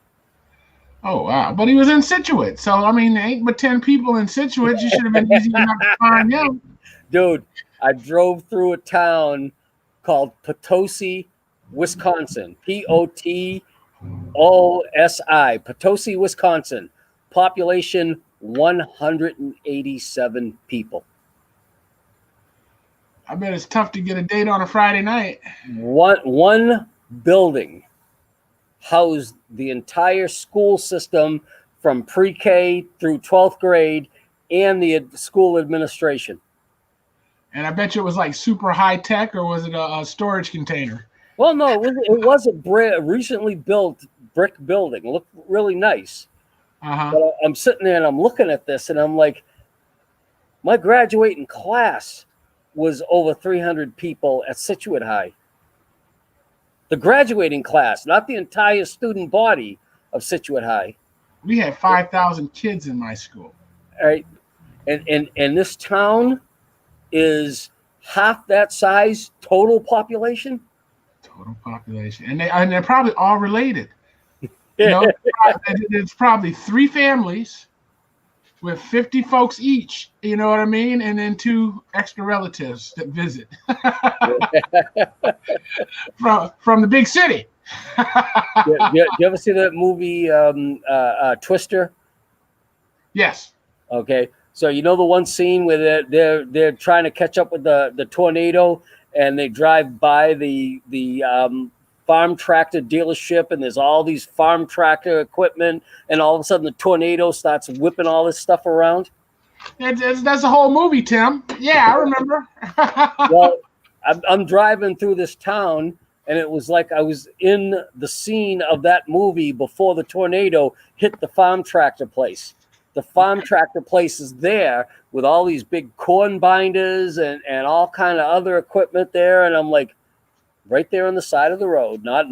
Oh wow. But he was in Scituate. So I mean, there ain't but 10 people in Scituate. You should have been easy enough to find him. Dude, I drove through a town called Potosi, Wisconsin. Potosi, Potosi, Wisconsin. Population 187 people. I bet it's tough to get a date on a Friday night. One building housed the entire school system from pre-K through 12th grade and the school administration. And I bet you it was like super high tech, or was it a storage container? Well, no, it was a recently built brick building. It looked really nice. But I'm sitting there and I'm looking at this and I'm like, my graduating class was over 300 people at Scituate High. The graduating class, not the entire student body of Scituate High. We had 5,000 kids in my school. All right. And this town is half that size total population. Total population. And they're probably all related. You know, it's probably 3 families with 50 folks each, you know what I mean? And then 2 extra relatives that visit from the big city. You ever see that movie Twister? Yes. Okay. So you know the one scene where they're trying to catch up with the tornado, and they drive by the farm tractor dealership, and there's all these farm tractor equipment, and all of a sudden the tornado starts whipping all this stuff around. That's the whole movie, Tim. Yeah, I remember. Well, I'm driving through this town, and it was like I was in the scene of that movie before the tornado hit the farm tractor place. The farm tractor place is there with all these big corn binders and all kind of other equipment there, and I'm like, right there on the side of the road, not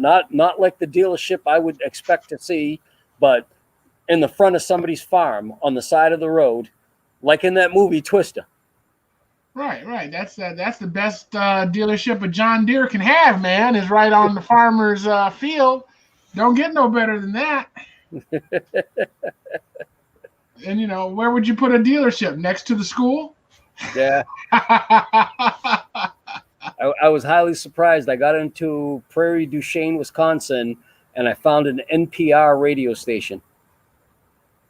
like the dealership I would expect to see, but in the front of somebody's farm on the side of the road, like in that movie Twister. Right. That's the best dealership a John Deere can have, man, is right on the farmer's field. Don't get no better than that. And, you know, where would you put a dealership? Next to the school? Yeah. I was highly surprised. I got into Prairie du Chien, Wisconsin, and I found an NPR radio station.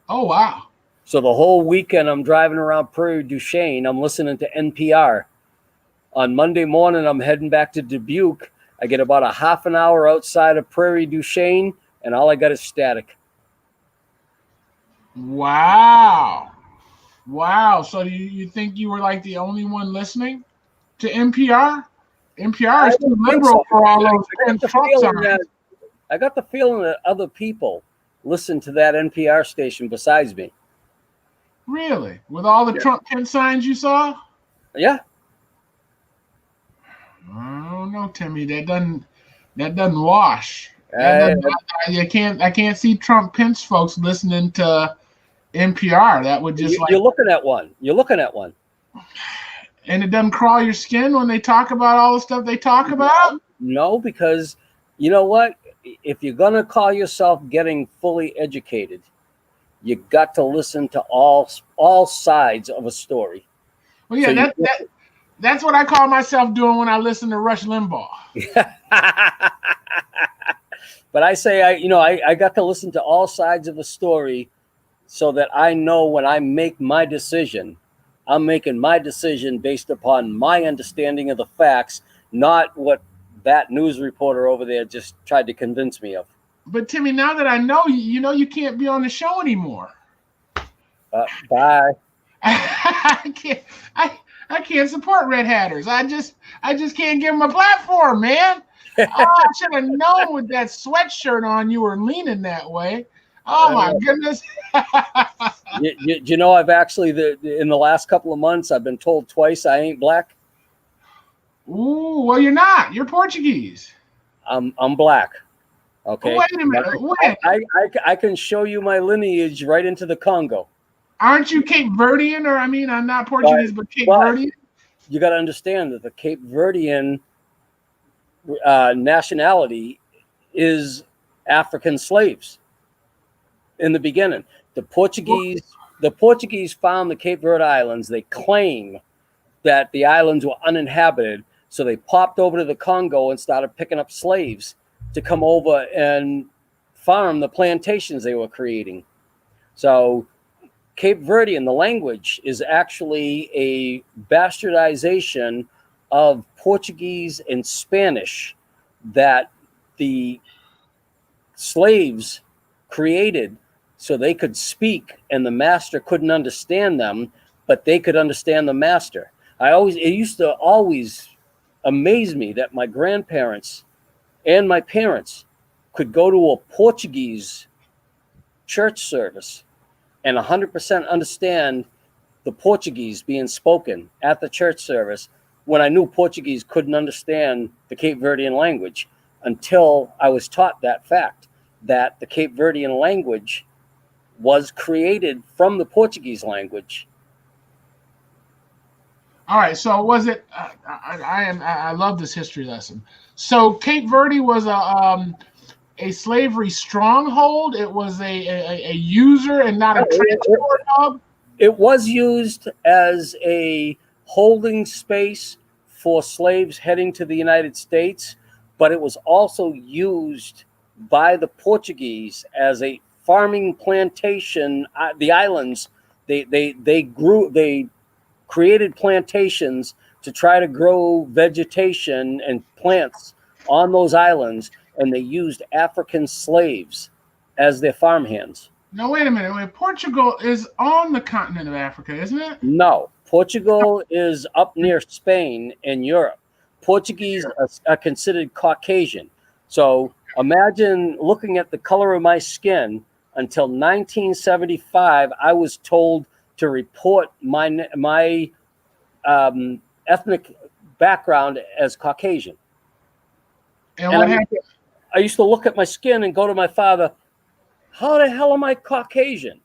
Oh, wow. So the whole weekend I'm driving around Prairie du Chien, I'm listening to NPR. On Monday morning, I'm heading back to Dubuque. I get about a half an hour outside of Prairie du Chien, and all I got is static. Wow. So you think you were like the only one listening to NPR? NPR is too liberal for all those Trump signs. I got the feeling that other people listen to that NPR station besides me. Really? With all the Trump pin signs you saw? Yeah. I don't know, Timmy. That doesn't wash. I can't see Trump Pence folks listening to NPR. That would just you're looking at one. And it doesn't crawl your skin when they talk about all the stuff they talk about? No, because you know what? If you're going to call yourself getting fully educated, you got to listen to all sides of a story. Well, yeah, so that's what I call myself doing when I listen to Rush Limbaugh. But I say, I got to listen to all sides of a story so that I know when I make my decision, I'm making my decision based upon my understanding of the facts, not what that news reporter over there just tried to convince me of. But Timmy, now that I know you can't be on the show anymore. Bye. I can't support Red Hatters. I just can't give them a platform, man. I should have known with that sweatshirt on you were leaning that way. Oh my goodness. You know, I've actually, in the last couple of months, I've been told twice I ain't black. Ooh, well, you're not. You're Portuguese. I'm black. Okay. Wait a minute. Wait. I can show you my lineage right into the Congo. Aren't you Cape Verdean? Or, I mean, I'm not Portuguese, but Cape Verdean? You got to understand that the Cape Verdean nationality is African slaves in the beginning. The Portuguese found the Cape Verde Islands. They claim that the islands were uninhabited, so they popped over to the Congo and started picking up slaves to come over and farm the plantations they were creating. So Cape Verdean, the language, is actually a bastardization of Portuguese and Spanish that the slaves created so they could speak and the master couldn't understand them, but they could understand the master. It used to always amaze me that my grandparents and my parents could go to a Portuguese church service and 100% understand the Portuguese being spoken at the church service, when I knew Portuguese couldn't understand the Cape Verdean language until I was taught that fact, that the Cape Verdean language was created from the Portuguese language. All right, so was it? I love this history lesson. So Cape Verde was a slavery stronghold. It was a user and not a transport hub. It was used as a holding space for slaves heading to the United States, but it was also used by the Portuguese as a farming plantation. The islands, they created plantations to try to grow vegetation and plants on those islands, and they used African slaves as their farmhands. No, wait a minute. Portugal is on the continent of Africa, isn't it? No, Portugal is up near Spain and Europe. Portuguese are considered Caucasian. So imagine looking at the color of my skin. Until 1975, I was told to report my ethnic background as Caucasian. And what happened? I used to look at my skin and go to my father, how the hell am I Caucasian?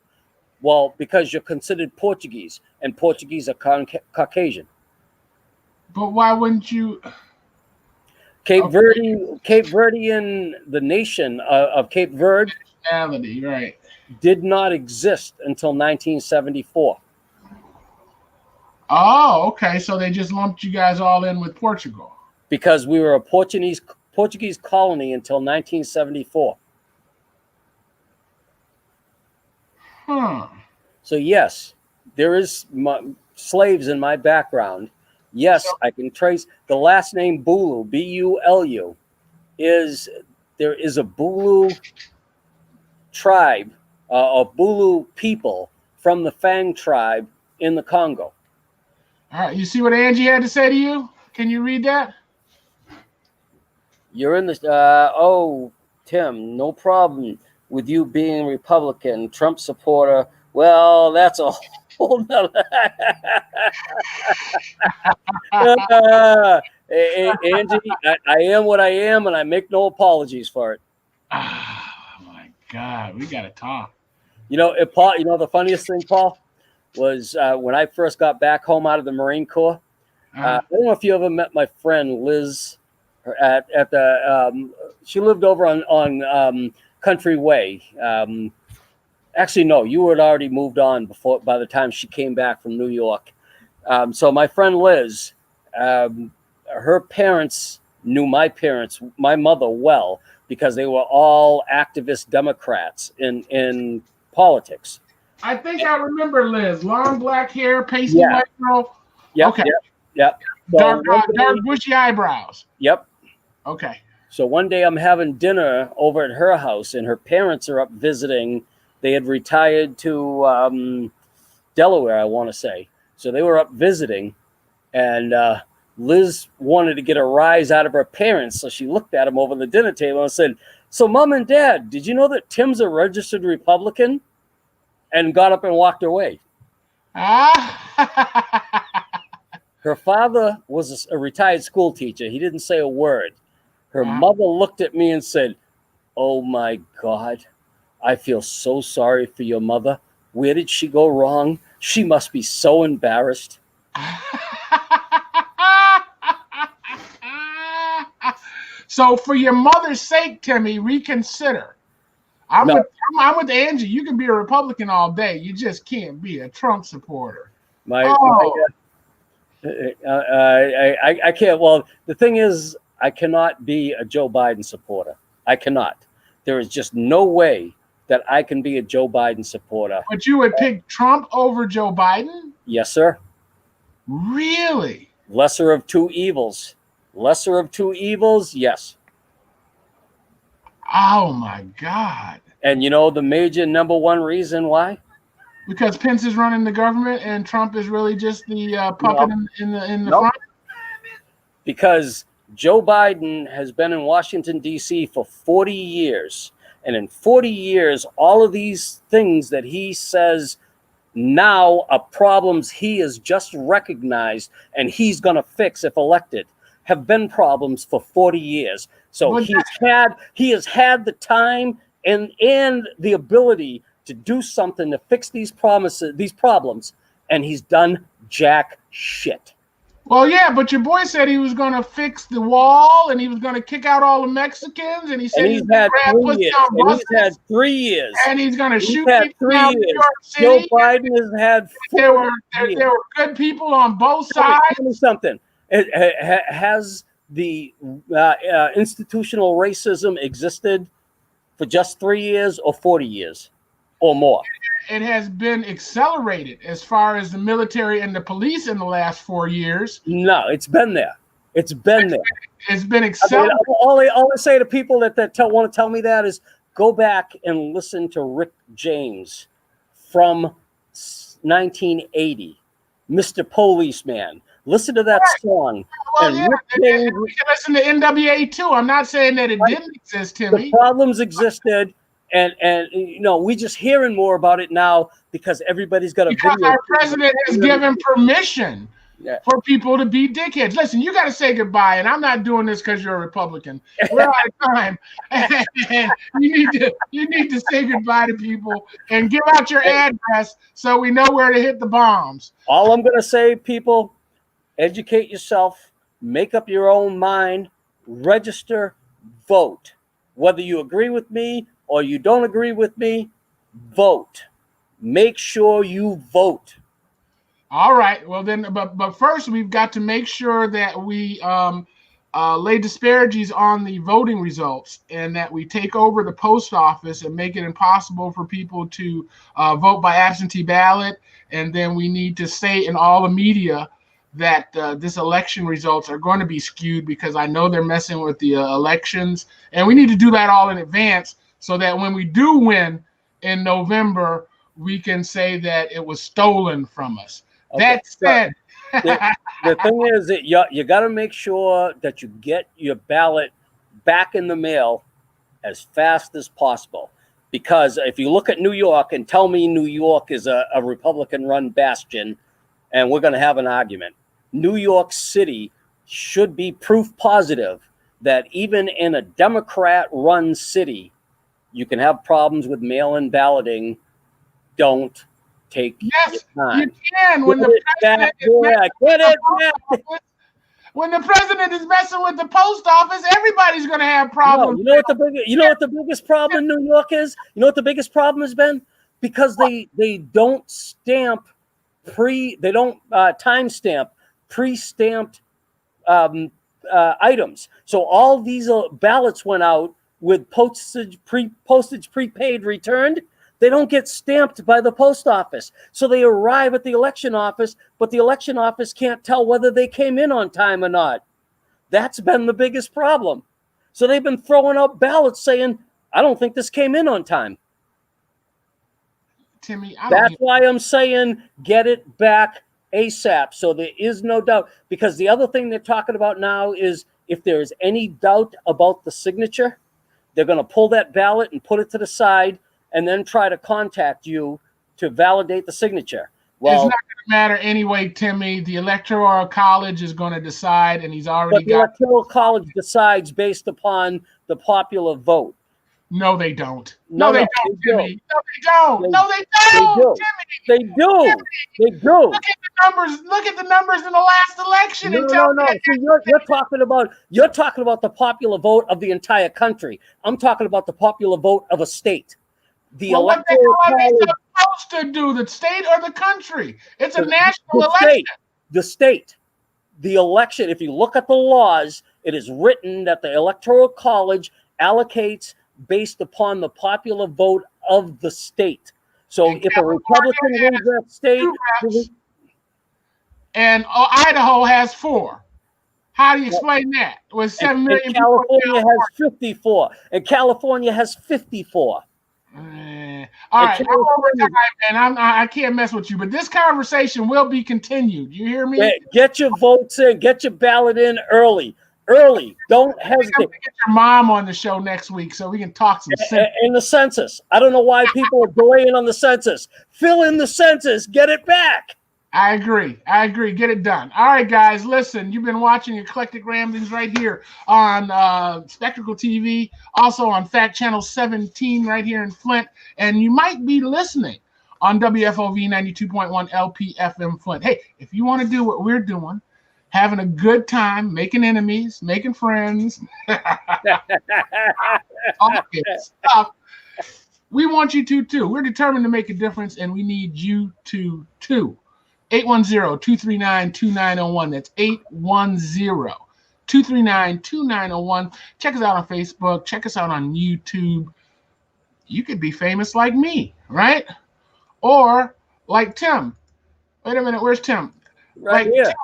Well, because you're considered Portuguese, and Portuguese are Caucasian. But why wouldn't you? Cape Verdean, the nation of Cape Verde, right, did not exist until 1974. Oh, okay. So they just lumped you guys all in with Portugal. Because we were a Portuguese colony until 1974. Huh. So yes, there is slaves in my background. Yes, I can trace the last name Bulu, B-U-L-U, there is a Bulu tribe, a Bulu people from the Fang tribe in the Congo. All right, you see what Angie had to say to you? Can you read that? You're in the Tim, no problem with you being Republican, Trump supporter. Well, that's a whole nother. Angie, I am what I am, and I make no apologies for it. Oh my God, we gotta talk. You know, Paul. You know the funniest thing, Paul, was when I first got back home out of the Marine Corps. I don't know if you ever met my friend Liz at the. She lived over on Country Way. Actually, no, you had already moved on by the time she came back from New York. So my friend Liz, her parents knew my mother well, because they were all activist Democrats in politics. I think I remember Liz. Long black hair, pasty white girl. Yep, okay. Yep. So dark bushy eyebrows. Yep. Okay. So one day I'm having dinner over at her house, and her parents are up visiting. They had retired to Delaware, I want to say. So they were up visiting, and Liz wanted to get a rise out of her parents, so she looked at him over the dinner table and said, "So, Mom and Dad, did you know that Tim's a registered Republican?" And got up and walked away. Her father was a retired school teacher. He didn't say a word. Her mother looked at me and said, "Oh, my God, I feel so sorry for your mother. Where did she go wrong? She must be so embarrassed." So for your mother's sake, Timmy, reconsider. I'm with Angie. You can be a Republican all day. You just can't be a Trump supporter. I can't. Well, the thing is, I cannot be a Joe Biden supporter. I cannot. There is just no way that I can be a Joe Biden supporter. But you would pick Trump over Joe Biden? Yes, sir. Really? Lesser of two evils. Lesser of two evils, yes. Oh, my God. And you know the major number one reason why? Because Pence is running the government and Trump is really just the puppet in the front? Because Joe Biden has been in Washington, D.C. for 40 years. And in 40 years, all of these things that he says now are problems he has just recognized and he's going to fix if elected have been problems for 40 years. So he has had the time and the ability to do something to fix these problems, and he's done jack shit. Well, yeah, but your boy said he was going to fix the wall and he was going to kick out all the Mexicans, and he said he's had 3 years. And he's had 3 years. And he's going to shoot had people 3 out in years. New York City. Joe Biden has had 4 years. There were good people on both sides. Tell me something. Has the institutional racism existed for just 3 years or 40 years or more? It has been accelerated as far as the military and the police in the last 4 years. No, it's been there. It's been there. It's been accelerated. All I say to people that want to tell me that is go back and listen to Rick James from 1980, Mr. Policeman. Listen to that song. Well, yeah, we can listen to NWA too. I'm not saying that it didn't exist, Timmy. The problems existed, and you know, we just hearing more about it now because everybody's got a video. Our president has given permission for people to be dickheads. Listen, you got to say goodbye, and I'm not doing this because you're a Republican. We're out of time, and you need to say goodbye to people and give out your address so we know where to hit the bombs. All I'm going to say, people, educate yourself, make up your own mind, register, vote. Whether you agree with me or you don't agree with me, vote. Make sure you vote. All right. Well, then, but first, we've got to make sure that we lay disparages on the voting results and that we take over the post office and make it impossible for people to vote by absentee ballot. And then we need to say in all the media that this election results are going to be skewed because I know they're messing with the elections. And we need to do that all in advance so that when we do win in November, we can say that it was stolen from us. Okay. That said, the thing is that you got to make sure that you get your ballot back in the mail as fast as possible. Because if you look at New York and tell me New York is a Republican-run bastion, and we're going to have an argument, New York City should be proof positive that even in a Democrat-run city, you can have problems with mail-in balloting. Don't take your time. You can. When the president is messing with the post office, everybody's going to have problems. No, you know what the biggest problem in New York is? You know what the biggest problem has been? Because they don't stamp timestamp pre-stamped items. So all these ballots went out with postage prepaid returned. They don't get stamped by the post office. So they arrive at the election office, but the election office can't tell whether they came in on time or not. That's been the biggest problem. So they've been throwing out ballots saying, I don't think this came in on time. Timmy, that's why I'm saying get it back ASAP. So there is no doubt, because the other thing they're talking about now is if there is any doubt about the signature, they're going to pull that ballot and put it to the side and then try to contact you to validate the signature. Well, it's not going to matter anyway, Timmy. The Electoral College is going to decide, and he's already but the Electoral College decides based upon the popular vote. No, they don't. No, they don't, Timmy. No, they don't. No, they don't, Timmy. They do. They do. Look at the numbers. Look at the numbers in the last election. No. See, you're talking about the popular vote of the entire country. I'm talking about the popular vote of a state. What the hell are they supposed to do? The state or the country? It's a national election. The state. The election. If you look at the laws, it is written that the Electoral College allocates based upon the popular vote of the state. So if a Republican wins that state, and Idaho has 4. How do you explain that? With 7 million people, California has 54, and California has 54. All right, I'm over time, and I can't mess with you. But this conversation will be continued. You hear me? Get your votes in. Get your ballot in early. Don't hesitate. I'm gonna get your mom on the show next week so we can talk some sense. And the census. I don't know why people are delaying on the census. Fill in the census. Get it back. I agree. Get it done. All right, guys. Listen, you've been watching Eclectic Ramblings right here on Spectacletv TV, also on Fact Channel 17 right here in Flint, and you might be listening on WFOV 92.1 LPFM Flint. Hey, if you want to do what we're doing, having a good time, making enemies, making friends, all good stuff, we want you to too. We're determined to make a difference, and we need you to too. 810-239-2901. That's 810-239-2901. Check us out on Facebook. Check us out on YouTube. You could be famous like me, right? Or like Tim. Wait a minute, where's Tim? Right here. Tim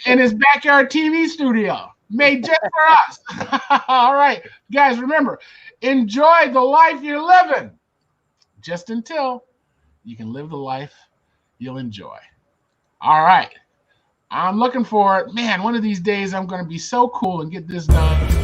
in his backyard TV studio, made just for us. All right, guys, remember, enjoy the life you're living, just until you can live the life you'll enjoy. All right, I'm looking for it. Man, one of these days I'm going to be so cool and get this done.